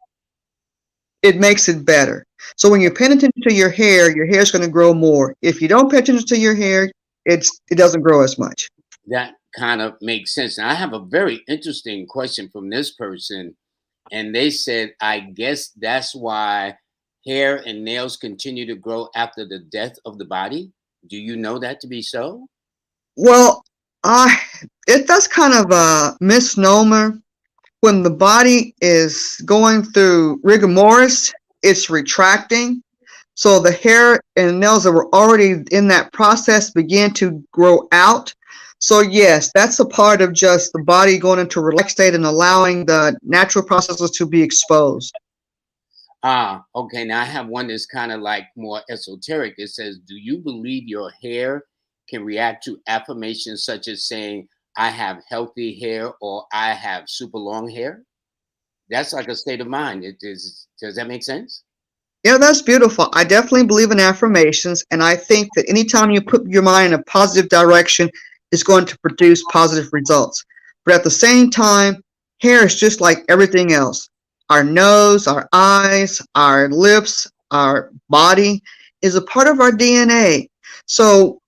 B: it makes it better. So when you pay attention to your hair is going to grow more. If you don't pay attention to your hair, it doesn't grow as much.
A: That kind of makes sense. Now, I have a very interesting question from this person, and they said, I guess that's why hair and nails continue to grow after the death of the body. Do you know that to be so?
B: Well, I that's kind of a misnomer. When the body is going through rigor mortis, it's retracting. So the hair and nails that were already in that process begin to grow out. So yes, that's a part of just the body going into a relaxed state and allowing the natural processes to be exposed.
A: Ah, okay. Now I have one that's kind of like more esoteric. It says, do you believe your hair can react to affirmations such as saying, I have healthy hair or I have super long hair? That's like a state of mind. It is, does that make sense?
B: Yeah, that's beautiful. I definitely believe in affirmations, and I think that anytime you put your mind in a positive direction, it's going to produce positive results. But at the same time, hair is just like everything else. Our nose, our eyes, our lips, our body is a part of our DNA. So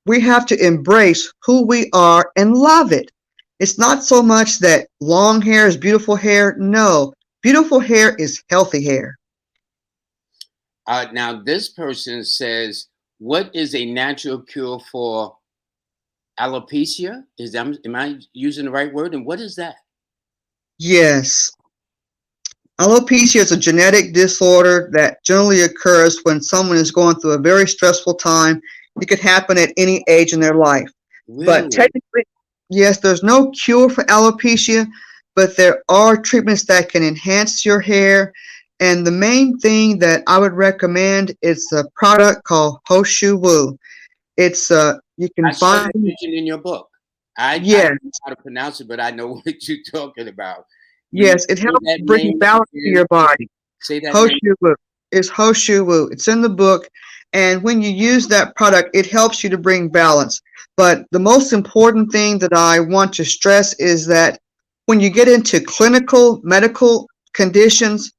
B: we have to embrace who we are and love it. It's not so much that long hair is beautiful hair. No, beautiful hair is healthy hair.
A: Now, this person says, what is a natural cure for alopecia? Is that, am I using the right word? And what is that?
B: Yes, alopecia is a genetic disorder that generally occurs when someone is going through a very stressful time. It could happen at any age in their life. But
A: Really?
B: technically, yes, there's no cure for alopecia, but there are treatments that can enhance your hair. And the main thing that I would recommend is a product called Hoshu Wu. It's you
A: I
B: can
A: saw
B: find,
A: that mentioned in your book. I don't
B: yes,
A: know how to pronounce it, but I know what you're talking about. Will you
B: yes, it
A: say
B: helps
A: that
B: bring
A: name
B: balance to
A: again?
B: your body.
A: Say that name.
B: Hoshu Wu is Hoshu Wu. It's in the book, and when you use that product, it helps you to bring balance. But the most important thing that I want to stress is that when you get into clinical medical conditions,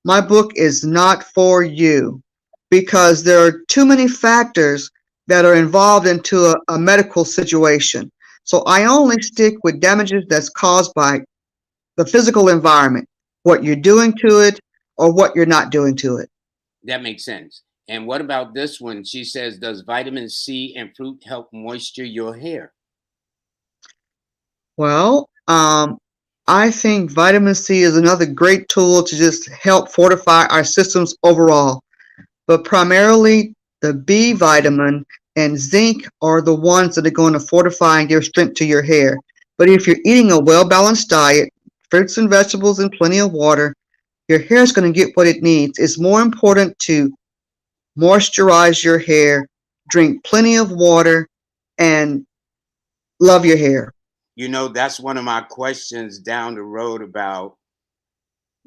B: my book is not for you because there are too many factors that are involved into a medical situation. So I only stick with damages that's caused by the physical environment, what you're doing to it or what you're not doing to it.
A: That makes sense. And what about this one? She says, does vitamin C and fruit help moisture your hair?
B: Well, I think vitamin C is another great tool to just help fortify our systems overall. But primarily, the B vitamin and zinc are the ones that are going to fortify and give strength to your hair. But if you're eating a well balanced diet, fruits and vegetables, and plenty of water, your hair is going to get what it needs. It's more important to moisturize your hair, drink plenty of water, and love your hair.
A: You know, that's one of my questions down the road about,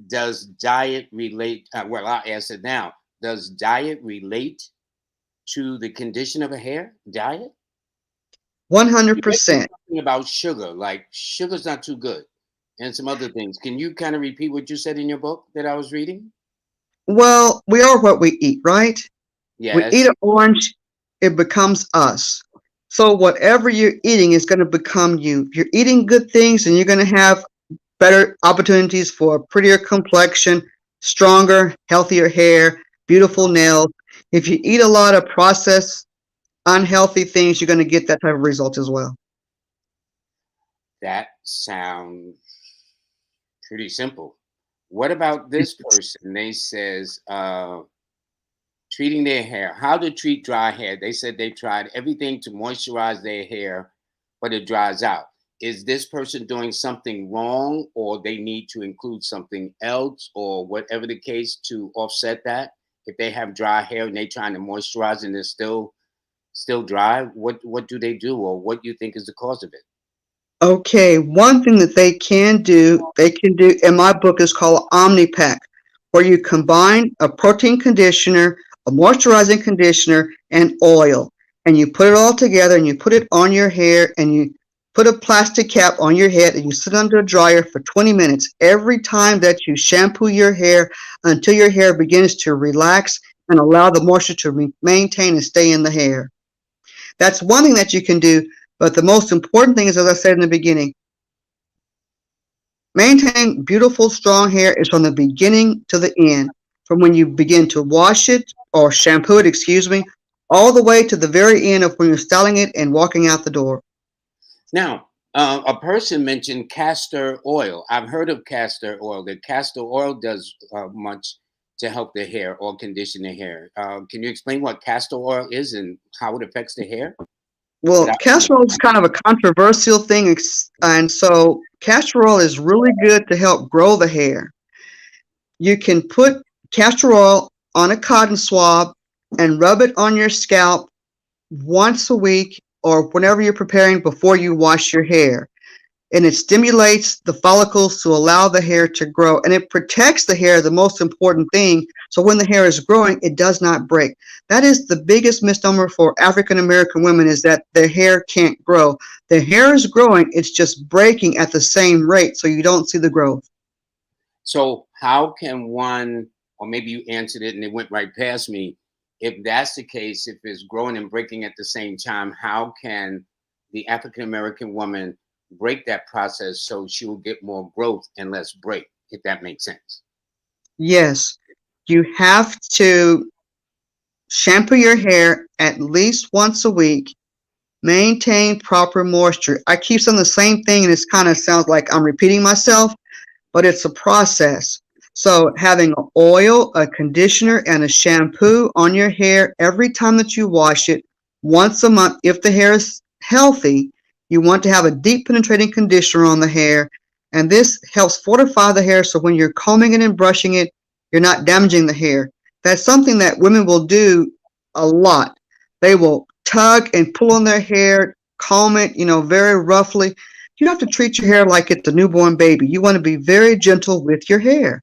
A: does diet relate? Well, I'll ask it now. Does diet relate to the condition of a hair? Diet? You mentioned
B: 100%.
A: something about sugar, like sugar's not too good, and some other things. Can you kind of repeat what you said in your book that I was reading?
B: Well, we are what we eat, right? We eat
A: Yes.
B: an orange, it becomes us. So whatever you're eating is going to become you. If you're eating good things, and you're going to have better opportunities for a prettier complexion, stronger, healthier hair, beautiful nails. If you eat a lot of processed, unhealthy things, you're going to get that type of result as well.
A: That sounds pretty simple. What about this person? They says treating their hair. How to treat dry hair. They said they've tried everything to moisturize their hair, but it dries out. Is this person doing something wrong, or they need to include something else, or whatever the case, to offset that? If they have dry hair and they're trying to moisturize and they're still dry, what do they do, or what do you think is the cause of it?
B: Okay, one thing that they can do in my book is called Omnipack, where you combine a protein conditioner, a moisturizing conditioner, and oil. And you put it all together and you put it on your hair and you put a plastic cap on your head and you sit under a dryer for 20 minutes every time that you shampoo your hair until your hair begins to relax and allow the moisture to maintain and stay in the hair. That's one thing that you can do. But the most important thing is, as I said in the beginning, maintaining beautiful, strong hair is from the beginning to the end. From when you begin to wash it or shampoo it, excuse me, all the way to the very end of when you're styling it and walking out the door.
A: Now, a person mentioned castor oil. I've heard of castor oil. That castor oil does much to help the hair or condition the hair. Can you explain what castor oil is and how it affects the hair?
B: Well,
A: Without
B: castor oil is kind of a controversial thing, and so castor oil is really good to help grow the hair. You can put castor oil on a cotton swab and rub it on your scalp once a week or whenever you're preparing before you wash your hair. And it stimulates the follicles to allow the hair to grow, and it protects the hair, the most important thing. So when the hair is growing, it does not break. That is the biggest misnomer for African American women, is that their hair can't grow. The hair is growing, it's just breaking at the same rate, so you don't see the growth.
A: So how can one, or maybe you answered it and it went right past me. If that's the case, if it's growing and breaking at the same time, how can the African American woman break that process so she will get more growth and less break, if that makes sense?
B: Yes, you have to shampoo your hair at least once a week. Maintain proper moisture. I keep saying the same thing, and it kind of sounds like I'm repeating myself, but it's a process. So having an oil, a conditioner, and a shampoo on your hair every time that you wash it, once a month. If the hair is healthy, you want to have a deep penetrating conditioner on the hair, and this helps fortify the hair, so when you're combing it and brushing it, you're not damaging the hair. That's something that women will do a lot. They will tug and pull on their hair, comb it, very roughly. You have to treat your hair like it's a newborn baby. You want to be very gentle with your hair,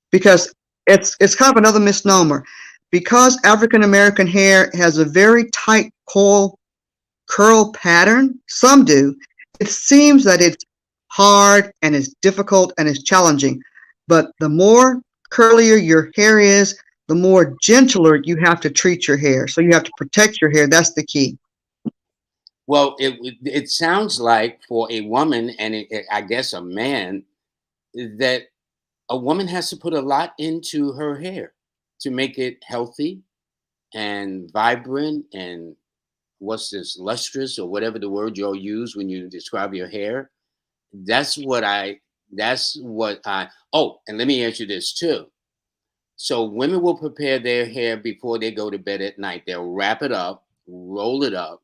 B: because it's kind of another misnomer. Because African American hair has a very tight curl pattern, some do, it seems that it's hard and it's difficult and it's challenging. But the more curlier your hair is, the more gentler you have to treat your hair. So you have to protect your hair. That's the key.
A: Well, it sounds like for a woman and I guess a man, that a woman has to put a lot into her hair to make it healthy and vibrant and what's this, lustrous, or whatever the word you'll use when you describe your hair. That's what I oh, and let me answer this too. So women will prepare their hair before they go to bed at night. They'll wrap it up, roll it up.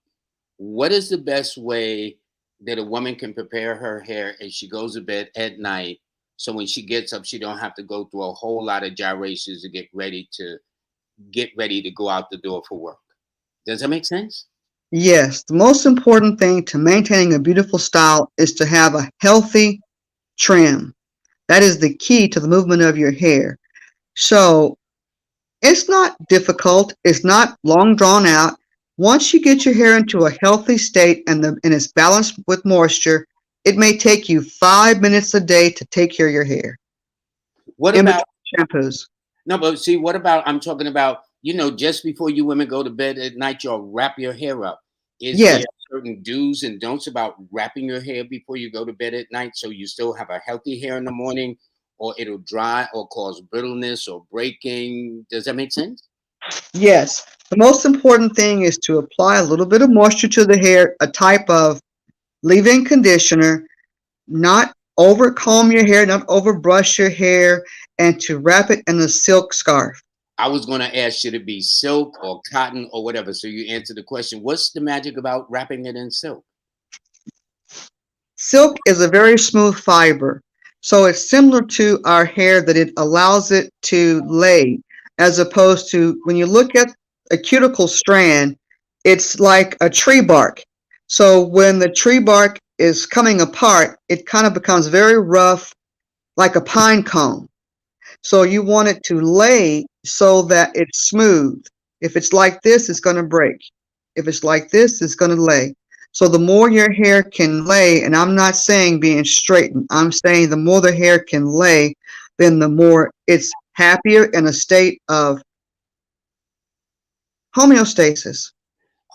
A: What is the best way that a woman can prepare her hair as she goes to bed at night, so when she gets up she don't have to go through a whole lot of gyrations to get ready to go out the door for work? Does that make sense?
B: Yes, the most important thing to maintaining a beautiful style is to have a healthy trim. That is the key to the movement of your hair. So it's not difficult. It's not long drawn out. Once you get your hair into a healthy state and it's balanced with moisture, it may take you 5 minutes a day to take care of your hair
A: What
B: in
A: about,
B: between shampoos.
A: no, but see, what about, I'm talking about, just before you women go to bed at night, you'll wrap your hair up. Is
B: Yes,
A: there certain do's and don'ts about wrapping your hair before you go to bed at night so you still have a healthy hair in the morning, or it'll dry or cause brittleness or breaking? Does that make sense?
B: yes. The most important thing is to apply a little bit of moisture to the hair, a type of leave-in conditioner, not over comb your hair, not over brush your hair, and to wrap it in a silk scarf.
A: I was going to ask, should it be silk or cotton or whatever? So you answer the question. What's the magic about wrapping it in silk?
B: Silk is a very smooth fiber, so it's similar to our hair, that it allows it to lay, as opposed to when you look at a cuticle strand, it's like a tree bark. So when the tree bark is coming apart, it kind of becomes very rough, like a pine cone. So you want it to lay so that it's smooth. If it's like this, it's going to break. If it's like this, it's going to lay. So the more your hair can lay, and I'm not saying being straightened, I'm saying the more the hair can lay, then the more it's happier in a state of homeostasis.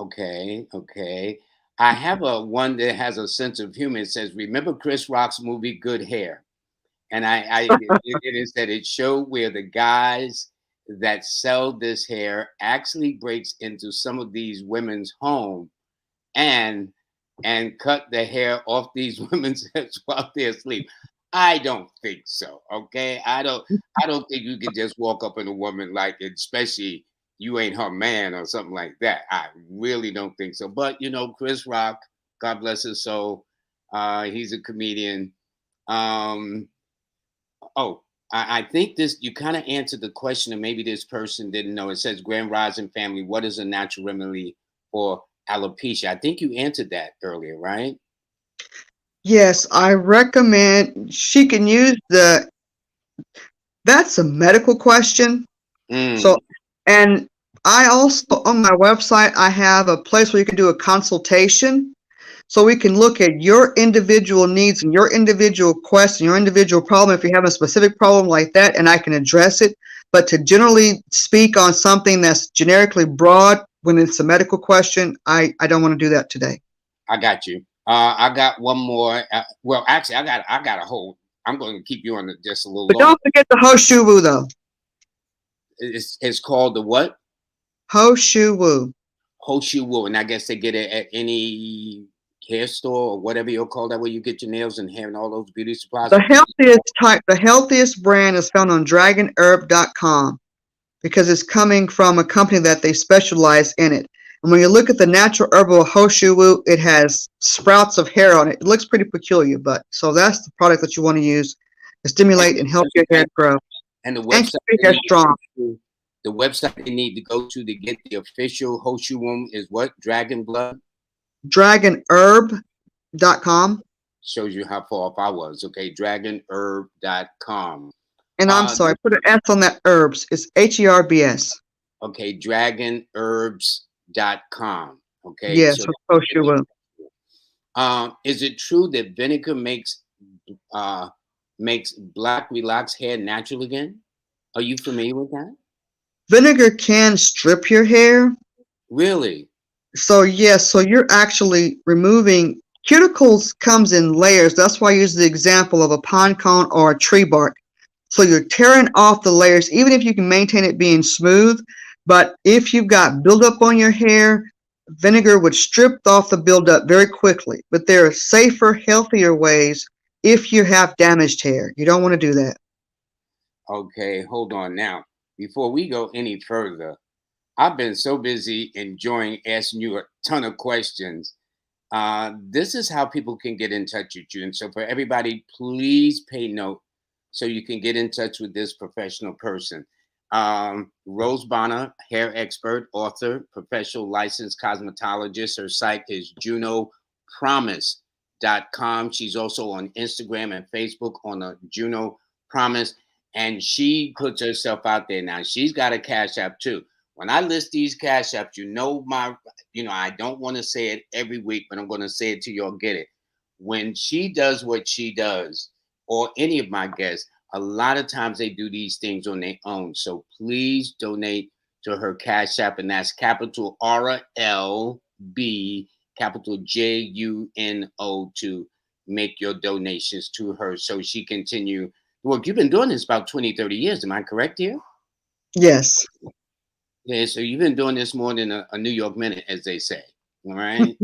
A: Okay, okay. I have a one that has a sense of humor. It says, "Remember Chris Rock's movie Good Hair?" And it is that it showed where the guys that sell this hair actually breaks into some of these women's home and cut the hair off these women's heads while they're asleep. I don't think so. Okay, I don't think you can just walk up on a woman like, especially you ain't her man or something like that. I really don't think so. But Chris Rock, God bless his soul, he's a comedian. Um, oh, I think this you kind of answered the question, and maybe this person didn't know. It says Grand Rising family, what is a natural remedy for alopecia? I think you answered that earlier, right?
B: Yes, I recommend she can use that's a medical question.
A: Mm,
B: So, and I also, on my website, I have a place where you can do a consultation. So we can look at your individual needs and your individual question, your individual problem. If you have a specific problem like that, and I can address it. But to generally speak on something that's generically broad when it's a medical question, I don't want to do that today.
A: I got you. I got one more. Well, actually, I got a whole. I'm going to keep you on just a little
B: But
A: longer.
B: don't forget the Hoshuwu though.
A: It's called the what?
B: Hoshuwu.
A: Hoshu Wool, and I guess they get it at any hair store or whatever you'll call that, where you get your nails and hair and all those beauty supplies.
B: The healthiest brand is found on dragonherb.com because it's coming from a company that they specialize in it. And when you look at the natural herbal Hoshuwu, it has sprouts of hair on it. It looks pretty peculiar, but so that's the product that you want to use to stimulate and help your hair grow
A: And the
B: and
A: website
B: keep your hair strong.
A: the website they need to go to get the official Hoshu Wool is what? Dragon Blood?
B: Dragonherb.com.
A: Shows you how far off I was. Okay, dragonherb.com.
B: And I'm sorry, put an S on that herbs. It's HERBS.
A: Okay, dragonherbs.com. Okay.
B: Yes,
A: So
B: Hoshuwu.
A: is it true that vinegar makes black relaxed hair natural again? Are you familiar with that?
B: Vinegar can strip your hair.
A: Really?
B: So yes, so you're actually removing cuticles comes in layers. That's why I use the example of a pine cone or a tree bark. So you're tearing off the layers, even if you can maintain it being smooth. But if you've got buildup on your hair, vinegar would strip off the buildup very quickly. But there are safer, healthier ways if you have damaged hair. You don't want to do that.
A: Okay, hold on now. Before we go any further, I've been so busy enjoying asking you a ton of questions. This is how people can get in touch with you. And so for everybody, please pay note so you can get in touch with this professional person. Rose Bonner, hair expert, author, professional licensed cosmetologist. Her site is junopromise.com. She's also on Instagram and Facebook on a Juno Promise. And she puts herself out there now. She's got a Cash App too. When I list these Cash Apps, I don't want to say it every week, but I'm going to say it till y'all get it. When she does what she does, or any of my guests, a lot of times they do these things on their own. So please donate to her Cash App, and that's capital RLB, capital JUNO, to make your donations to her so she continue. Well, you've been doing this about 20, 30 years. Am I correct here?
B: Yes.
A: Yeah, so you've been doing this more than a New York minute, as they say. All right.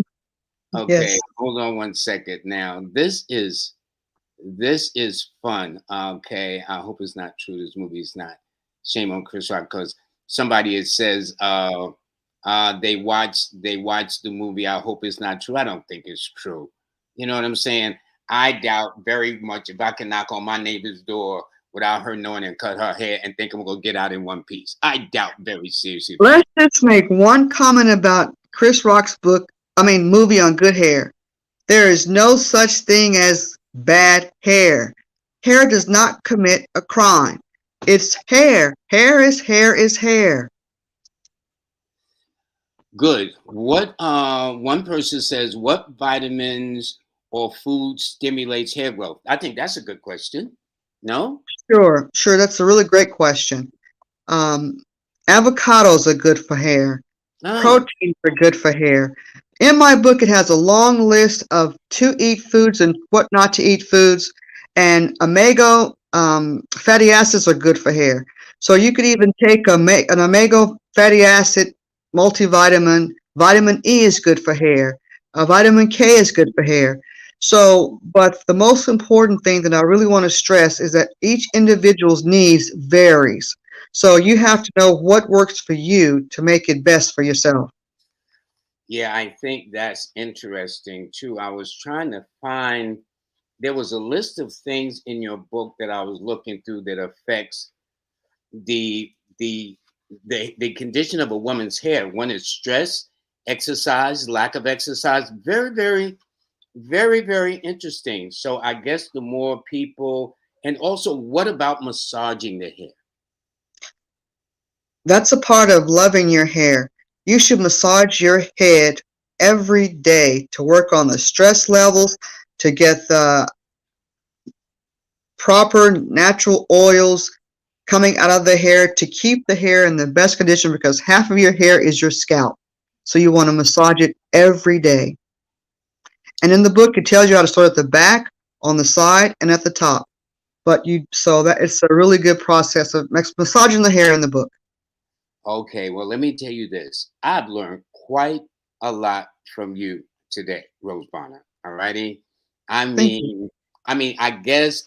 A: Okay,
B: Yes.
A: hold on one second. Now, this is fun. Okay, I hope it's not true. This movie is not. Shame on Chris Rock, because somebody it says they watched the movie. I hope it's not true. I don't think it's true. You know what I'm saying? I doubt very much if I can knock on my neighbor's door without her knowing and cut her hair and think I'm gonna get out in one piece. I doubt very seriously.
B: Let's just make one comment about Chris Rock's movie on good hair. There is no such thing as bad hair. Hair does not commit a crime. It's hair. Hair is hair is hair.
A: Good. What one person says, what vitamins or food stimulates hair growth? I think that's a good question. No?
B: Sure. That's a really great question. Avocados are good for hair. Proteins are good for hair. In my book, it has a long list of to eat foods and what not to eat foods. And omega fatty acids are good for hair. So you could even take an omega fatty acid multivitamin. Vitamin E is good for hair. Vitamin K is good for hair. So, but the most important thing that I really want to stress is that each individual's needs varies. So you have to know what works for you to make it best for yourself.
A: Yeah, I think that's interesting too. I was trying to find, there was a list of things in your book that I was looking through that affects the the the condition of a woman's hair. One is stress, exercise, lack of exercise. Very, very, very, very interesting. So I guess the more people, and also what about massaging the hair?
B: That's a part of loving your hair. You should massage your head every day to work on the stress levels, to get the proper natural oils coming out of the hair to keep the hair in the best condition because half of your hair is your scalp. So you want to massage it every day. And in the book, it tells you how to start at the back, on the side, and at the top. But you, so that it's a really good process of massaging the hair in the book.
A: Okay, well, let me tell you this. I've learned quite a lot from you today, Rose Bonner. All righty. I
B: Thank you.
A: mean, I guess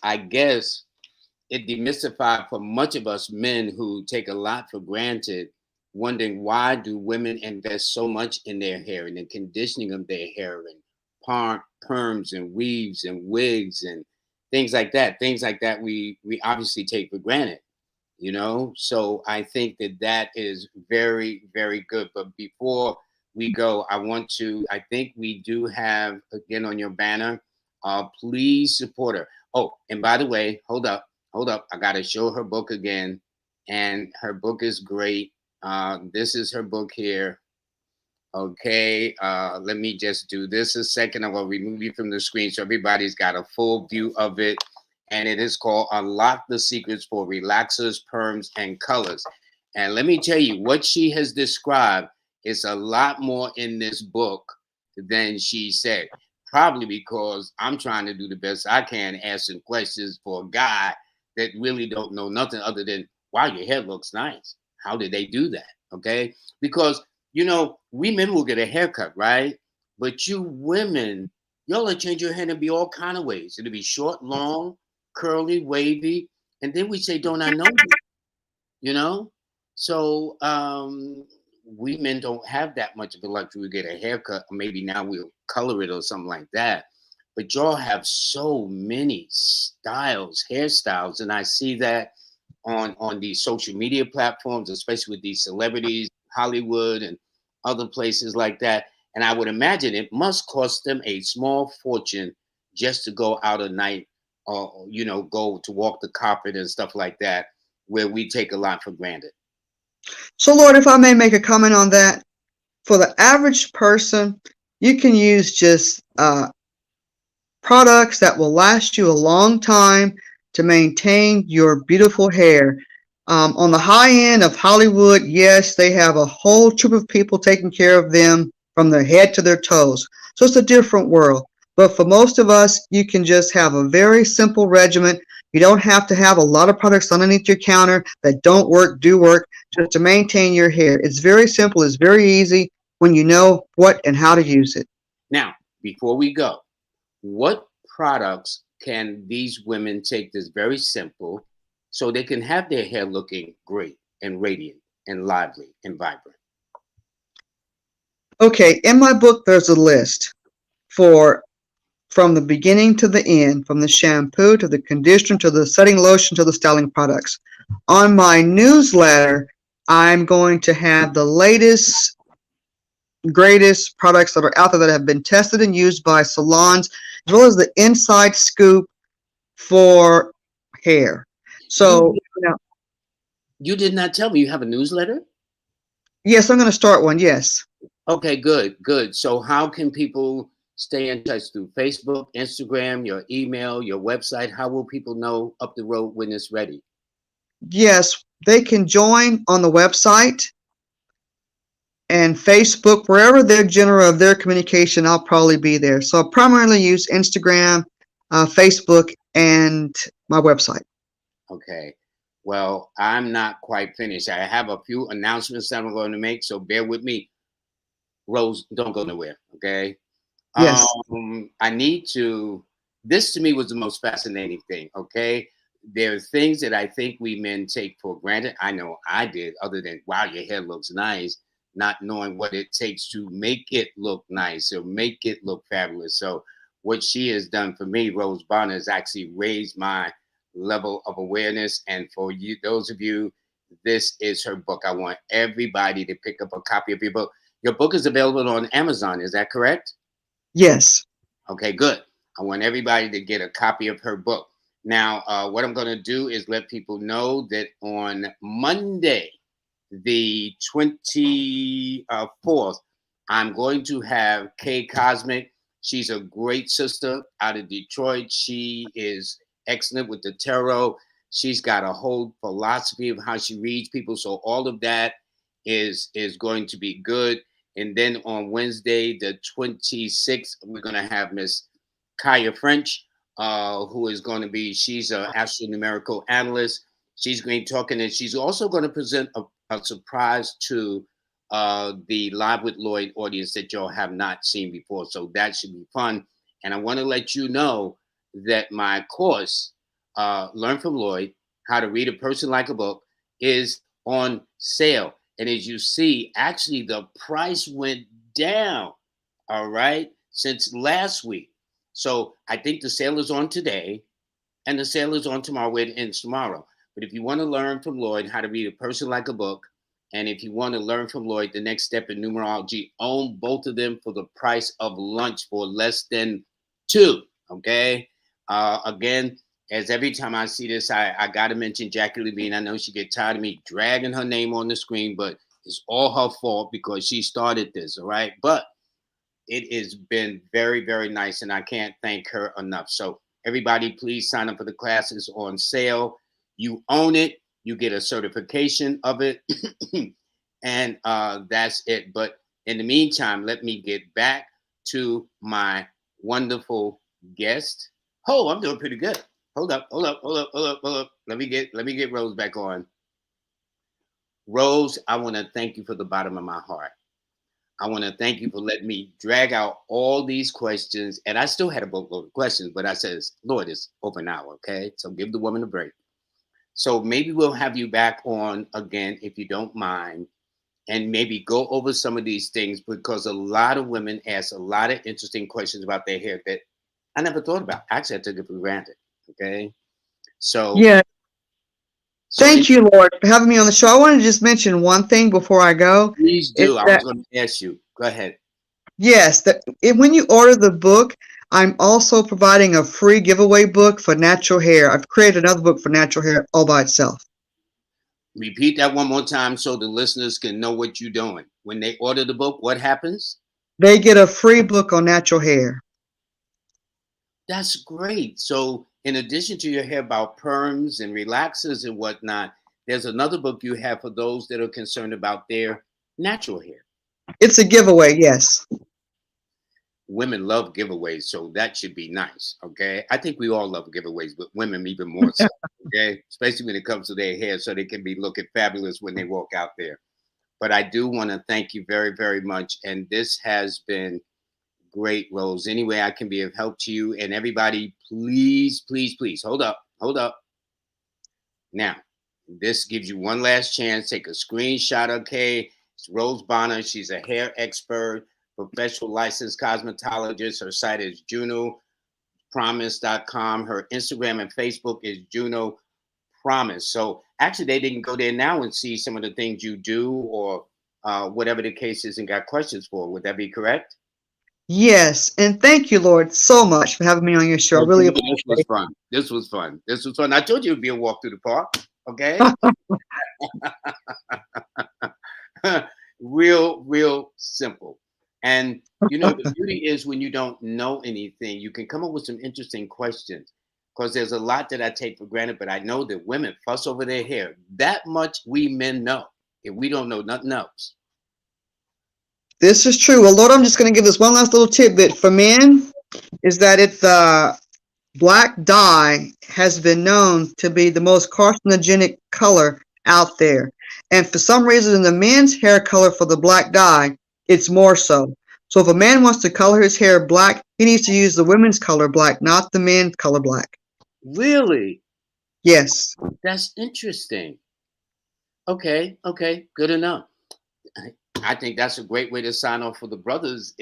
A: it demystified for much of us men who take a lot for granted, wondering why do women invest so much in their hair and the conditioning of their hair and perms and weaves and wigs and things like that. Things like that we obviously take for granted, so I think that that is very, very good. But before we go, I think we do have again on your banner, please support her. Oh, and by the way, hold up, I gotta show her book again, and her book is great. This is her book here. Okay, let me just do this a second. I will remove you from the screen so everybody's got a full view of it. And it is called Unlock the Secrets for Relaxers, Perms, and Colors. And let me tell you, what she has described is a lot more in this book than she said. Probably because I'm trying to do the best I can answering questions for a guy that really don't know nothing other than, wow, your hair looks nice. How did they do that? Okay. Because we men will get a haircut, right? But you women, y'all will change your hair and be all kind of ways. It'll be short, long, curly, wavy, and then we say, "Don't I know you?" You know. So we men don't have that much of a luxury. We get a haircut, or maybe now we'll color it or something like that. But y'all have so many styles, hairstyles, and I see that on these social media platforms, especially with these celebrities, Hollywood and other places like that. And I would imagine it must cost them a small fortune just to go out at night or go to walk the carpet and stuff like that, where we take a lot for granted.
B: So, Lord, if I may make a comment on that, for the average person, you can use just products that will last you a long time to maintain your beautiful hair. On the high end of Hollywood, yes, they have a whole troop of people taking care of them from their head to their toes. So it's a different world. But for most of us, you can just have a very simple regimen. You don't have to have a lot of products underneath your counter that don't work, do work, just to maintain your hair. It's very simple. It's very easy when you know what and how to use it.
A: Now, before we go, what products can these women take that's very simple so they can have their hair looking great and radiant and lively and vibrant?
B: Okay, in my book, there's a list for from the beginning to the end, from the shampoo to the conditioner to the setting lotion to the styling products. On my newsletter, I'm going to have the latest, greatest products that are out there that have been tested and used by salons, as well as the inside scoop for hair. So,
A: You you did not tell me you have a newsletter?
B: yes, I'm going to start one. Yes.
A: Okay, good, good. So how can people stay in touch through Facebook, Instagram, your email, your website? How will people know up the road when it's ready?
B: Yes, they can join on the website and Facebook, wherever their genre of their communication, I'll probably be there. So I primarily use Instagram, Facebook, and my website.
A: Okay. Well, I'm not quite finished. I have a few announcements that I'm going to make, so bear with me. Rose, don't go nowhere, okay?
B: Yes.
A: I need to. This to me was the most fascinating thing. Okay, there are things that I think we men take for granted. I know I did. Other than wow, your hair looks nice, not knowing what it takes to make it look nice or make it look fabulous. So, what she has done for me, Rose Bonner, has actually raised my level of awareness. And for you, those of you, this is her book. I want everybody to pick up a copy of your book. Your book is available on Amazon. Is that correct?
B: Yes.
A: Okay, good. I want everybody to get a copy of her book. Now, what I'm going to do is let people know that on Monday, the 24th, I'm going to have Kay Cosmic. She's a great sister out of Detroit. She is excellent with the tarot. She's got a whole philosophy of how she reads people. So all of that is going to be good. And then on Wednesday, the 26th, we're going to have Miss Kaya French, who is going to be, she's an astronumerical analyst. She's going to be talking, and she's also going to present a surprise to the Live with Lloyd audience that y'all have not seen before. So that should be fun. And I want to let you know that my course, Learn from Lloyd, How to Read a Person Like a Book, is on sale. And as you see, actually, the price went down, all right, since last week. So I think the sale is on today and the sale is on tomorrow. It ends tomorrow. But if you want to learn from Lloyd how to read a person like a book, and if you want to learn from Lloyd the next step in numerology, own both of them for the price of lunch for less than two. Okay. Again, as every time I see this, I got to mention Jackie Levine. I know she get tired of me dragging her name on the screen, but it's all her fault because she started this. All right. But it has been very, very nice, and I can't thank her enough. So everybody, please sign up for the classes on sale. You own it. You get a certification of it, and that's it. But in the meantime, let me get back to my wonderful guest. Oh, I'm doing pretty good. Hold up, hold up, hold up, hold up, hold up. Let me get Rose back on. Rose, I want to thank you for the bottom of my heart. I want to thank you for letting me drag out all these questions. And I still had a boatload of questions, but I says, Lord, it's over now, okay? So give the woman a break. So maybe we'll have you back on again if you don't mind, and maybe go over some of these things because a lot of women ask a lot of interesting questions about their hair that I never thought about. Actually, I took it for granted. Okay. So,
B: Yeah.
A: so
B: Thank you, Lord, for having me on the show. I want to just mention one thing before I go.
A: please
B: Is
A: do. I was
B: that
A: going to ask you. Go ahead.
B: yes, when you order the book, I'm also providing a free giveaway book for natural hair. I've created another book for natural hair all by itself.
A: Repeat that one more time so the listeners can know what you're doing. When they order the book, what happens?
B: They get a free book on natural hair.
A: That's great. So, in addition to your hair about perms and relaxers and whatnot, there's another book you have for those that are concerned about their natural hair.
B: It's a giveaway, yes.
A: Women love giveaways, so that should be nice. Okay. I think we all love giveaways, but women even more so. Okay. Especially when it comes to their hair, so they can be looking fabulous when they walk out there. But I do want to thank you very, very much. And this has been great, Rose. Any way I can be of help to you. And everybody, please, please, please hold up. Hold up. Now, this gives you one last chance. Take a screenshot, okay? It's Rose Bonner. She's a hair expert, professional licensed cosmetologist. Her site is junopromise.com. Her Instagram and Facebook is Juno Promise. So actually, they didn't go there now and see some of the things you do or whatever the case is and got questions for. Would that be correct?
B: Yes, and thank you, Lord, so much for having me on your show. I
A: Well,
B: really
A: this was
B: appreciate
A: fun. This was fun. This was fun. I told you it would be a walk through the park. Okay.
B: it.
A: Real, real simple. And the beauty is when you don't know anything, you can come up with some interesting questions because there's a lot that I take for granted, but I know that women fuss over their hair. That much we men know. If we don't know nothing else.
B: This is true. Well, Lord, I'm just going to give this one last little tidbit for men is that it's black dye has been known to be the most carcinogenic color out there. And for some reason, in the men's hair color for the black dye, it's more so. So if a man wants to color his hair black, he needs to use the women's color black, not the men's color black.
A: Really?
B: Yes.
A: That's interesting. Okay, okay, good enough. I think that's a great way to sign off for the brothers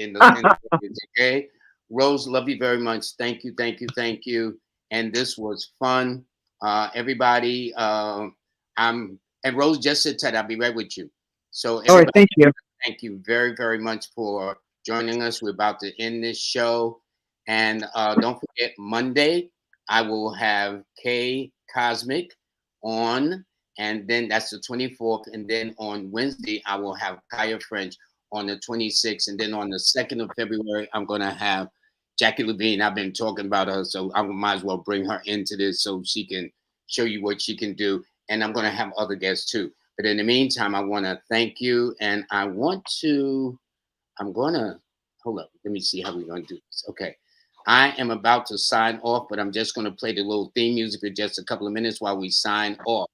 A: okay. Rose, love you very much. Thank you, thank you, thank you. And this was fun. Everybody, I'm and Rose just sit tight. I'll be right with you. So
B: All right.
A: everybody,
B: Thank you.
A: thank you very, very much for joining us. We're about to end this show. And don't forget, Monday, I will have K Cosmic on, and then that's the 24th. And then on Wednesday, I will have Kaya French on the 26th. And then on the 2nd of February, I'm going to have Jackie Levine. I've been talking about her, so I might as well bring her into this so she can show you what she can do. And I'm going to have other guests too. But in the meantime, I want to thank you. And I'm going to, hold up. Let me see how we're going to do this. Okay. I am about to sign off, but I'm just going to play the little theme music for just a couple of minutes while we sign off.